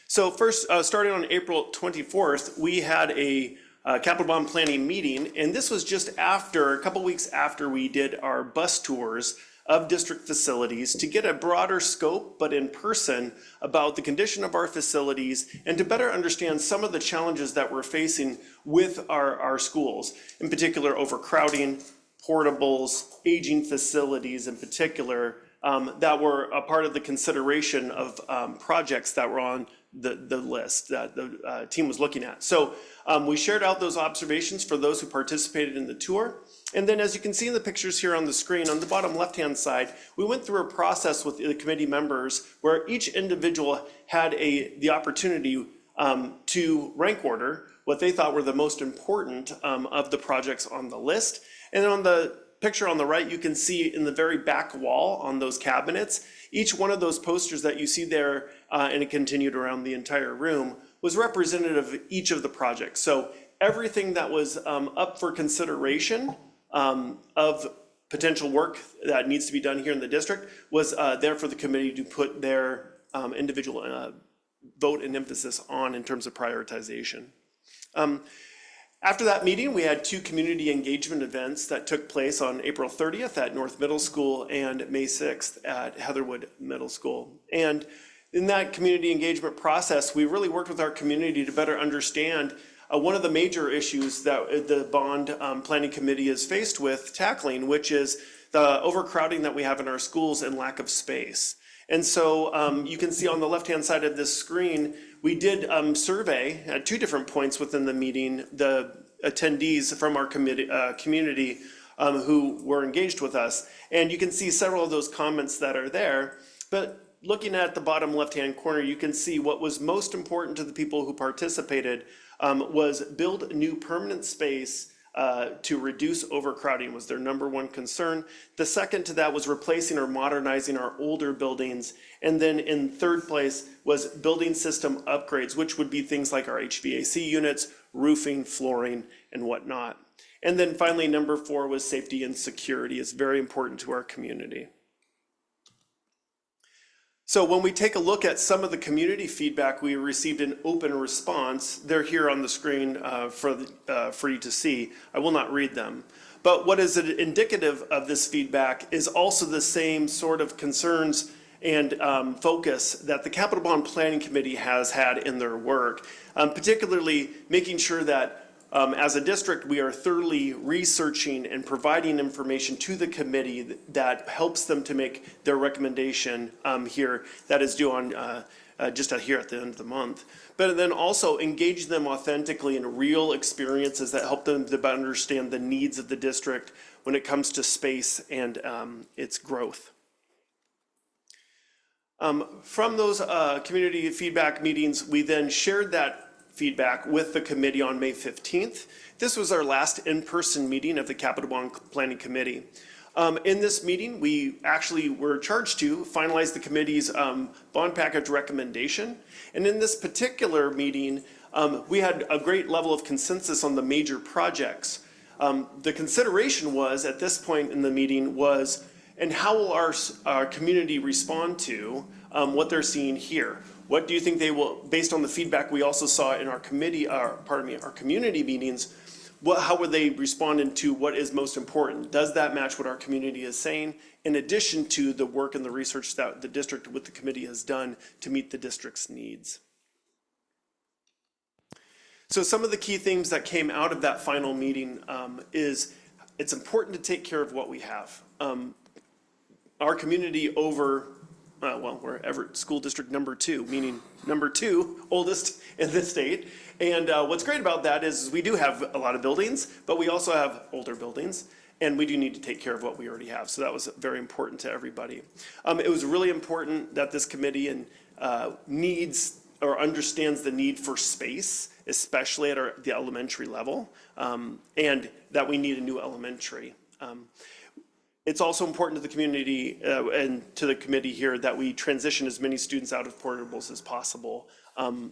So first, starting on April 24th, we had a capital bond planning meeting, and this was just a couple weeks after we did our bus tours of district facilities to get a broader scope, but in person, about the condition of our facilities and to better understand some of the challenges that we're facing with our schools, in particular overcrowding, portables, aging facilities in particular, that were a part of the consideration of projects that were on the list that the team was looking at. So we shared out those observations for those who participated in the tour. And then as you can see in the pictures here on the screen, on the bottom left-hand side, we went through a process with the committee members where each individual had the opportunity to rank order what they thought were the most important of the projects on the list. And on the picture on the right, you can see in the very back wall on those cabinets, each one of those posters that you see there, and it continued around the entire room, was representative of each of the projects. So everything that was up for consideration of potential work that needs to be done here in the district was there for the committee to put their individual vote and emphasis on in terms of prioritization. After that meeting, we had 2 community engagement events that took place on April 30th at North Middle School and May 6th at Heatherwood Middle School. And in that community engagement process, we really worked with our community to better understand one of the major issues that the bond planning committee is faced with tackling, which is the overcrowding that we have in our schools and lack of space. And so you can see on the left-hand side of this screen, we did survey at 2 different points within the meeting the attendees from our community who were engaged with us. And you can see several of those comments that are there. But looking at the bottom left-hand corner, you can see what was most important to the people who participated was build new permanent space to reduce overcrowding was their #1 concern. The second to that was replacing or modernizing our older buildings. And then in third place was building system upgrades, which would be things like our HVAC units, roofing, flooring, and whatnot. And then finally, #4 was safety and security. It's very important to our community. So when we take a look at some of the community feedback, we received an open response. They're here on the screen for you to see. I will not read them. But what is indicative of this feedback is also the same sort of concerns and focus that the Capital Bond Planning Committee has had in their work, particularly making sure that as a district, we are thoroughly researching and providing information to the committee that helps them to make their recommendation here that is due on just here at the end of the month. But then also engage them authentically in real experiences that help them to better understand the needs of the district when it comes to space and its growth. From those community feedback meetings, we then shared that feedback with the committee on May 15th. This was our last in-person meeting of the Capital Bond Planning Committee. In this meeting, we actually were charged to finalize the committee's bond package recommendation. And in this particular meeting, we had a great level of consensus on the major projects. The consideration was, at this point in the meeting, was, and how will our community respond to what they're seeing here? What do you think they will, based on the feedback we also saw in our community meetings, how would they respond to what is most important? Does that match what our community is saying, in addition to the work and the research that the district with the committee has done to meet the district's needs? So some of the key themes that came out of that final meeting is it's important to take care of what we have. Our community we're Everett School District #2, meaning #2 oldest in the state. And what's great about that is we do have a lot of buildings, but we also have older buildings, and we do need to take care of what we already have. So that was very important to everybody. It was really important that this committee needs or understands the need for space, especially at the elementary level, and that we need a new elementary. It's also important to the community and to the committee here that we transition as many students out of portables as possible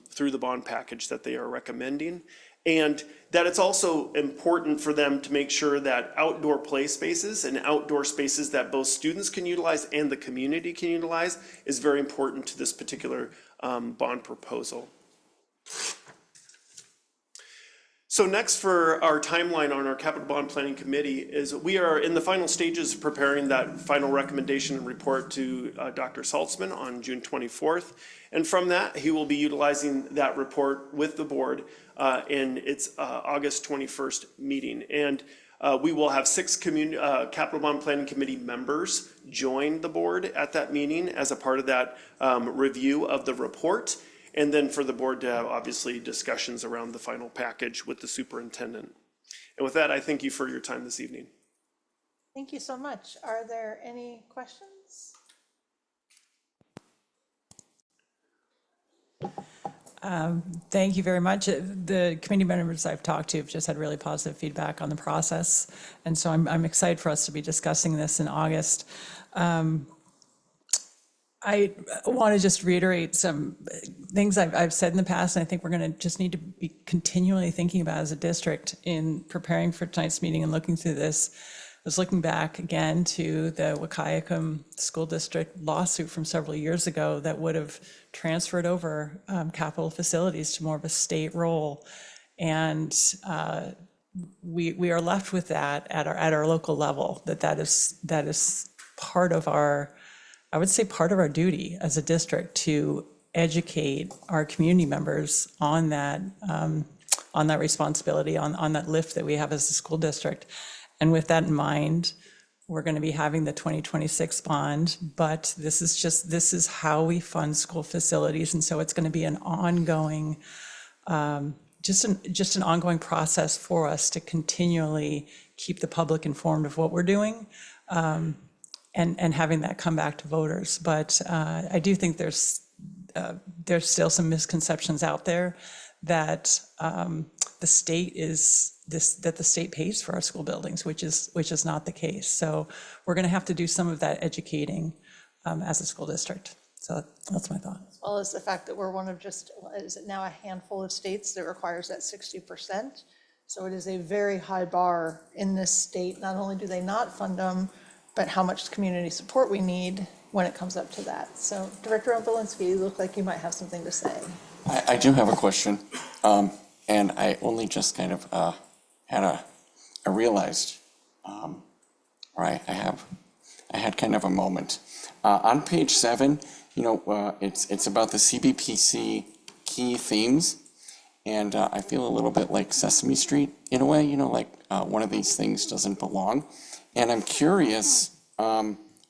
through the bond package that they are recommending. And that it's also important for them to make sure that outdoor play spaces and outdoor spaces that both students can utilize and the community can utilize is very important to this particular bond proposal. So next for our timeline on our Capital Bond Planning Committee is we are in the final stages of preparing that final recommendation and report to Dr. Saltzman on June 24th. And from that, he will be utilizing that report with the board in its August 21st meeting. And we will have 6 Capital Bond Planning Committee members join the board at that meeting as a part of that review of the report. And then for the board to have, obviously, discussions around the final package with the superintendent. And with that, I thank you for your time this evening. Thank you so much. Are there any questions? Thank you very much. The committee members I've talked to have just had really positive feedback on the process. And so I'm excited for us to be discussing this in August. I want to just reiterate some things I've said in the past, and I think we're going to just need to be continually thinking about as a district in preparing for tonight's meeting and looking through this. was looking back again to the Wahkiakum School District lawsuit from several years ago that would have transferred over capital facilities to more of a state role. And we are left with that at our local level, that is part of our, I would say, part of our duty as a district to educate our community members on that responsibility, on that lift that we have as a school district. And with that in mind, we're going to be having the 2026 bond, but this is how we fund school facilities. And so it's going to be an ongoing, just an ongoing process for us to continually keep the public informed of what we're doing, and having that come back to voters. But I do think there's still some misconceptions out there that the state pays for our school buildings, which is not the case. So we're going to have to do some of that educating as a school district. So that's my thought. As well as the fact that we're one of just, is it now a handful of states that requires that 60%? So it is a very high bar in this state. Not only do they not fund them, but how much community support we need when it comes up to that. So Director Obolinski, you look like you might have something to say. I do have a question, and I only just kind of I realized, I had kind of a moment. On page 7, it's about the CBPC key themes, and I feel a little bit like Sesame Street in a way, like one of these things doesn't belong. And I'm curious,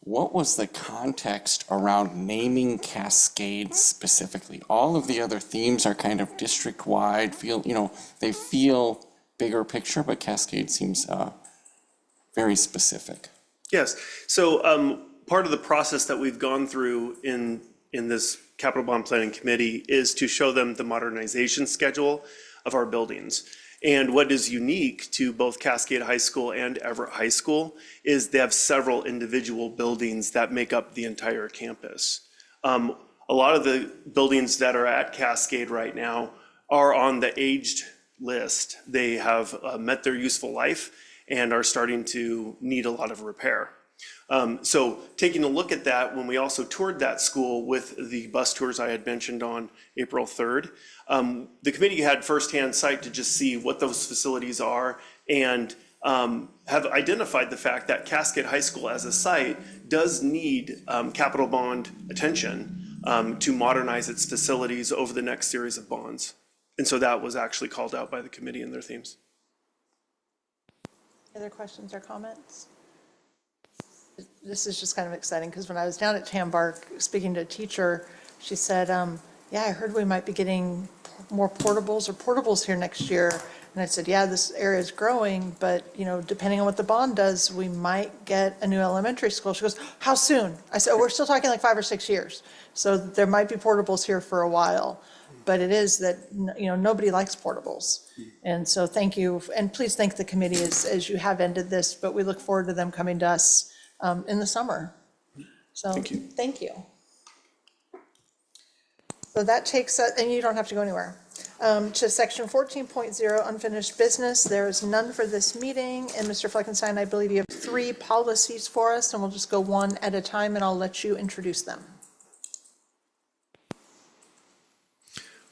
what was the context around naming Cascade specifically? All of the other themes are kind of district-wide, they feel bigger picture, but Cascade seems very specific. Yes, so part of the process that we've gone through in this Capital Bond Planning Committee is to show them the modernization schedule of our buildings. And what is unique to both Cascade High School and Everett High School is they have several individual buildings that make up the entire campus. A lot of the buildings that are at Cascade right now are on the aged list. They have met their useful life and are starting to need a lot of repair. So taking a look at that, when we also toured that school with the bus tours I had mentioned on April 3rd, the committee had firsthand sight to just see what those facilities are and have identified the fact that Cascade High School as a site does need capital bond attention to modernize its facilities over the next series of bonds. And so that was actually called out by the committee in their themes. Other questions or comments? This is just kind of exciting because when I was down at Tambark speaking to a teacher, she said, yeah, I heard we might be getting more portables here next year. And I said, yeah, this area is growing, but depending on what the bond does, we might get a new elementary school. She goes, how soon? I said, oh, we're still talking like 5 or 6 years. So there might be portables here for a while, but it is that, nobody likes portables. And so thank you. And please thank the committee as you have ended this, but we look forward to them coming to us in the summer. So thank you. So that takes us, and you don't have to go anywhere, to section 14.0, unfinished business. There is none for this meeting. And Mr. Fleckenstein, I believe you have 3 policies for us, and we'll just go one at a time, and I'll let you introduce them.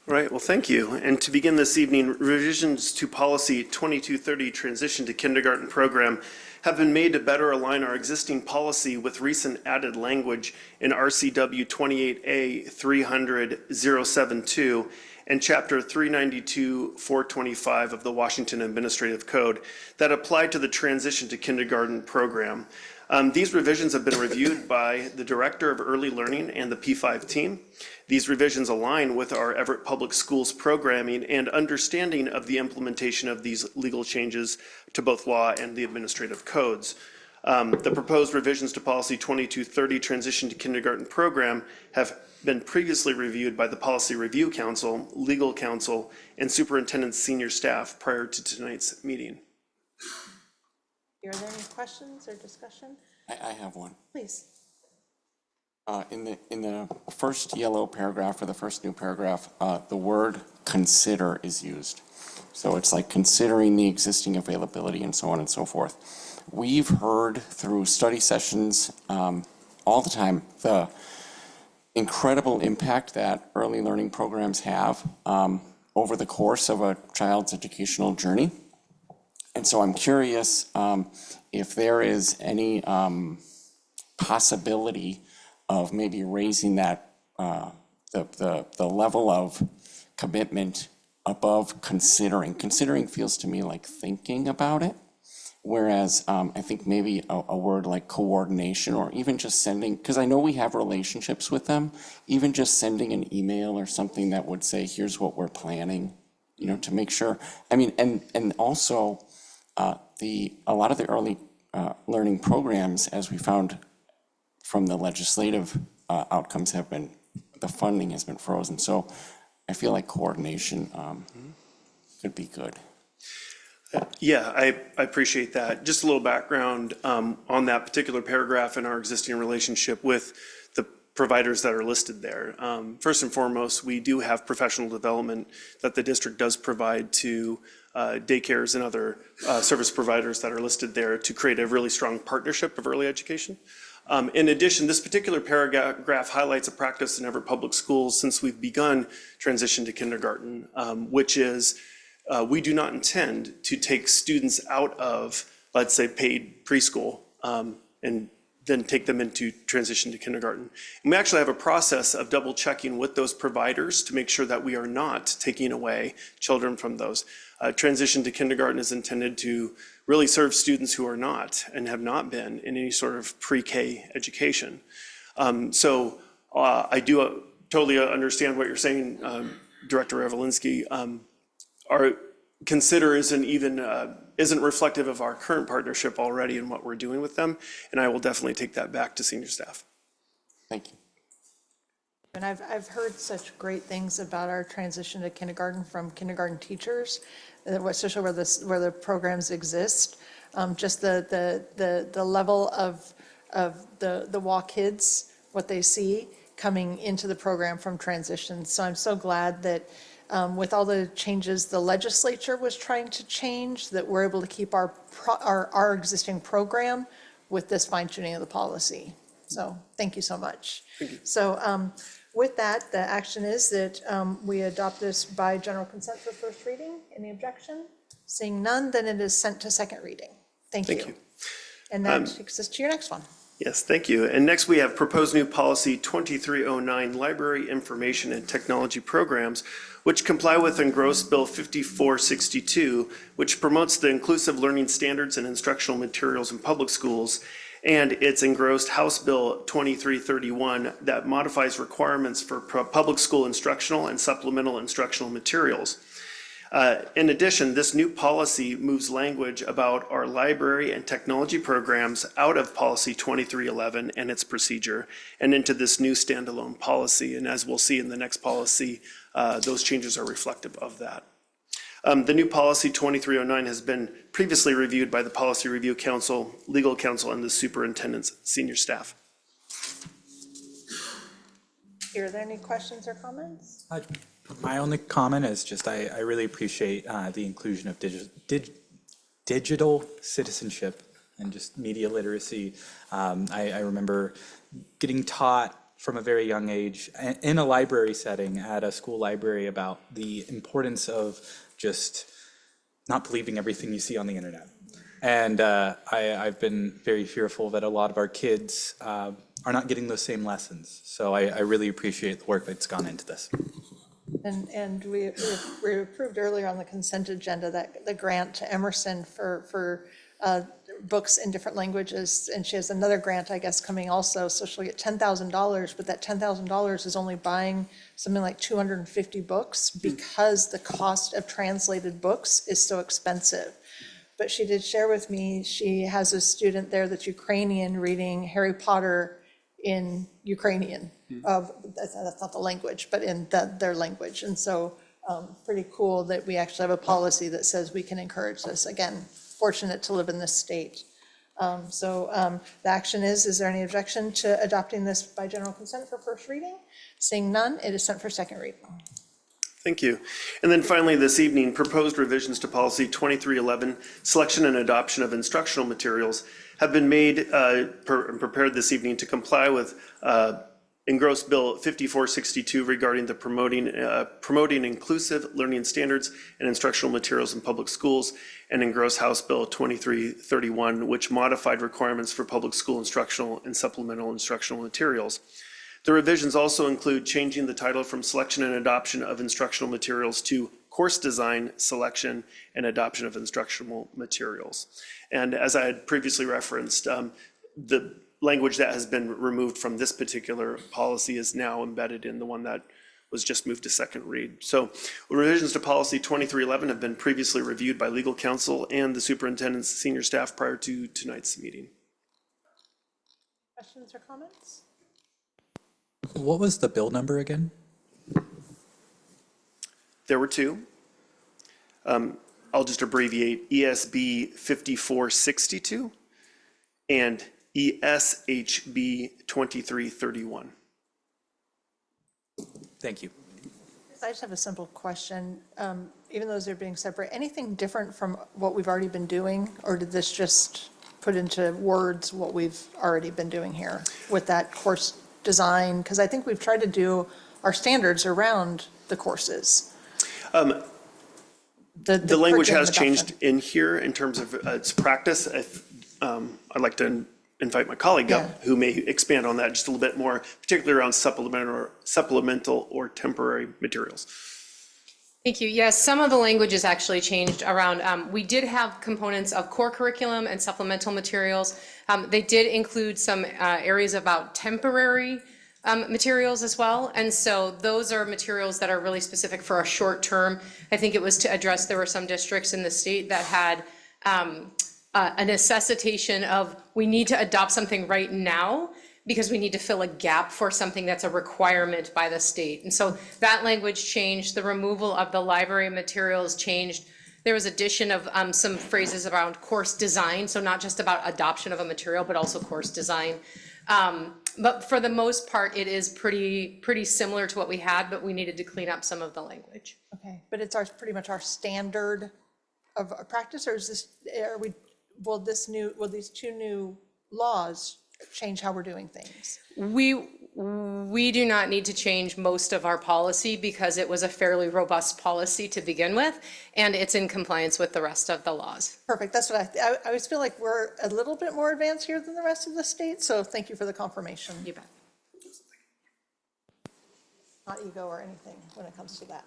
All right, well, thank you. And to begin this evening, revisions to policy 2230, transition to kindergarten program, have been made to better align our existing policy with recent added language in RCW 28A 300-072 and Chapter 392-425 of the Washington Administrative Code that apply to the transition to kindergarten program. These revisions have been reviewed by the Director of Early Learning and the P5 team. These revisions align with our Everett Public Schools programming and understanding of the implementation of these legal changes to both law and the administrative codes. The proposed revisions to Policy 2230, Transition to Kindergarten Program, have been previously reviewed by the Policy Review Council, Legal Counsel, and Superintendent's senior staff prior to tonight's meeting. Are there any questions or discussion? I have one. Please. In the first yellow paragraph or the first new paragraph, the word consider is used. So it's like considering the existing availability and so on and so forth. we've heard through study sessions all the time the incredible impact that early learning programs have over the course of a child's educational journey. And so I'm curious if there is any possibility of maybe raising that the level of commitment above considering. Considering feels to me like thinking about it, whereas I think maybe a word like coordination, or even just sending, because I know we have relationships with them, even just sending an email or something that would say, here's what we're planning, you know, to make sure. I mean, and also a lot of the early learning programs, as we found from the legislative outcomes, have been, the funding has been frozen. So I feel like coordination could be good. Yeah, I appreciate that. Just a little background on that particular paragraph in our existing relationship with the providers that are listed there. First and foremost, we do have professional development that the district does provide to daycares and other service providers that are listed there to create a really strong partnership of early education. In addition, this particular paragraph highlights a practice in Everett Public Schools since we've begun transition to kindergarten, which is we do not intend to take students out of, let's say, paid preschool and then take them into transition to kindergarten. And we actually have a process of double checking with those providers to make sure that we are not taking away children from those. Transition to kindergarten is intended to really serve students who are not and have not been in any sort of pre-K education. So I do totally understand what you're saying, Director Revelinsky. Our consider isn't reflective of our current partnership already and what we're doing with them, and I will definitely take that back to senior staff. Thank you. And I've heard such great things about our transition to kindergarten from kindergarten teachers, especially where the programs exist. Just the level of the WA kids, what they see coming into the program from transition. So I'm so glad that with all the changes the legislature was trying to change, that we're able to keep our existing program with this fine tuning of the policy. So thank you so much. Thank you. So with that, the action is that we adopt this by general consent for first reading. Any objection? Seeing none, then it is sent to second reading. Thank you. And that takes us to your next one. Yes, thank you. And next we have proposed new policy 2309, library information and technology programs, which comply with Engrossed Bill 5462, which promotes the inclusive learning standards and instructional materials in public schools, and it's engrossed House Bill 2331 that modifies requirements for public school instructional and supplemental instructional materials. In addition, this new policy moves language about our library and technology programs out of policy 2311 and its procedure and into this new standalone policy. And as we'll see in the next policy, those changes are reflective of that. The new policy 2309 has been previously reviewed by the Policy Review Council, Legal Counsel, and the Superintendent's senior staff. Are there any questions or comments? My only comment is just I really appreciate the inclusion of digital citizenship and just media literacy. I remember getting taught from a very young age in a library setting at a school library about the importance of just not believing everything you see on the internet. And I've been very fearful that a lot of our kids are not getting those same lessons. So I really appreciate the work that's gone into this. And we approved earlier on the consent agenda that the grant to Emerson for books in different languages, and she has another grant, I guess, coming also, so she'll get $10,000, but that $10,000 is only buying something like 250 books because the cost of translated books is so expensive. But she did share with me, she has a student there that's Ukrainian reading Harry Potter in Ukrainian. That's not the language, but in their language. And so pretty cool that we actually have a policy that says we can encourage this. Again, fortunate to live in this state. The action is there any objection to adopting this by general consent for first reading? Seeing none, it is sent for second reading. Thank you. And then finally, this evening, proposed revisions to policy 2311, selection and adoption of instructional materials, have been made and prepared this evening to comply with Engrossed Bill 5462 regarding the promoting inclusive learning standards and instructional materials in public schools, and Engrossed House Bill 2331, which modified requirements for public school instructional and supplemental instructional materials. The revisions also include changing the title from selection and adoption of instructional materials to course design, selection, and adoption of instructional materials. And as I had previously referenced, the language that has been removed from this particular policy is now embedded in the one that was just moved to second read. So revisions to policy 2311 have been previously reviewed by legal counsel and the superintendent's senior staff prior to tonight's meeting. Questions or comments? What was the bill number again? There were two. I'll just abbreviate ESB 5462 and ESHB 2331. Thank you. I just have a simple question. Even though they're being separate, anything different from what we've already been doing? Or did this just put into words what we've already been doing here with that course design? Because I think we've tried to do our standards around the courses. The language has changed in here in terms of its practice. I'd like to invite my colleague up who may expand on that just a little bit more, particularly around supplemental or temporary materials. Thank you. Yes, some of the language is actually changed around. We did have components of core curriculum and supplemental materials. They did include some areas about temporary materials as well. And so those are materials that are really specific for a short term. I think it was to address, there were some districts in the state that had a necessitation of, we need to adopt something right now because we need to fill a gap for something that's a requirement by the state. And so that language changed, the removal of the library materials changed. There was addition of some phrases around course design, so not just about adoption of a material, but also course design. But for the most part, it is pretty similar to what we had, but we needed to clean up some of the language. Okay, but it's pretty much our standard of practice, or is this, will these two new laws change how we're doing things? We do not need to change most of our policy because it was a fairly robust policy to begin with, and it's in compliance with the rest of the laws. Perfect, that's what I always feel like we're a little bit more advanced here than the rest of the state, so thank you for the confirmation. You bet. Not ego or anything when it comes to that.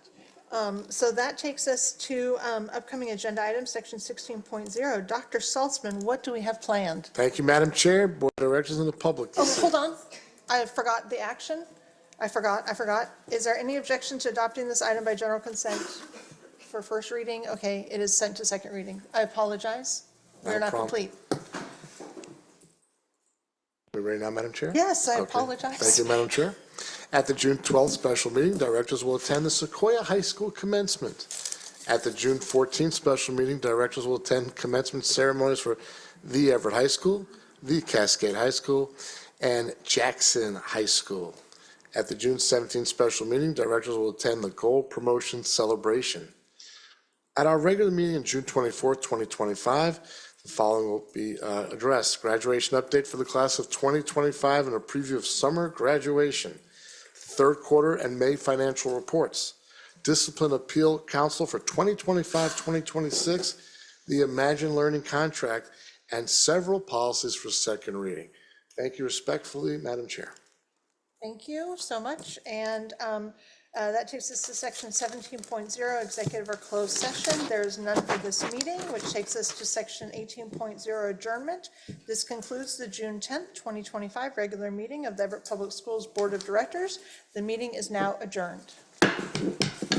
So that takes us to upcoming agenda items, section 16.0. Dr. Saltzman, what do we have planned? Thank you, Madam Chair, Board of Directors, and the public. Oh, hold on. I forgot the action. I forgot. Is there any objection to adopting this item by general consent for first reading? Okay, it is sent to second reading. I apologize. We're not complete. We ready now, Madam Chair? Yes, I Okay. apologize. Thank you, Madam Chair. At the June 12th special meeting, directors will attend the Sequoia High School commencement. At the June 14th special meeting, directors will attend commencement ceremonies for the Everett High School, the Cascade High School, and Jackson High School. At the June 17th special meeting, directors will attend the goal promotion celebration. At our regular meeting on June 24th, 2025, the following will be addressed. Graduation update for the class of 2025 and a preview of summer graduation. Third quarter and May financial reports. Discipline Appeal Council for 2025-2026, the Imagine Learning contract, and several policies for second reading. Thank you respectfully, Madam Chair. Thank you so much. And that takes us to section 17.0, executive or closed session. There is none for this meeting, which takes us to section 18.0, adjournment. This concludes the June 10th, 2025 regular meeting of the Everett Public Schools Board of Directors. The meeting is now adjourned.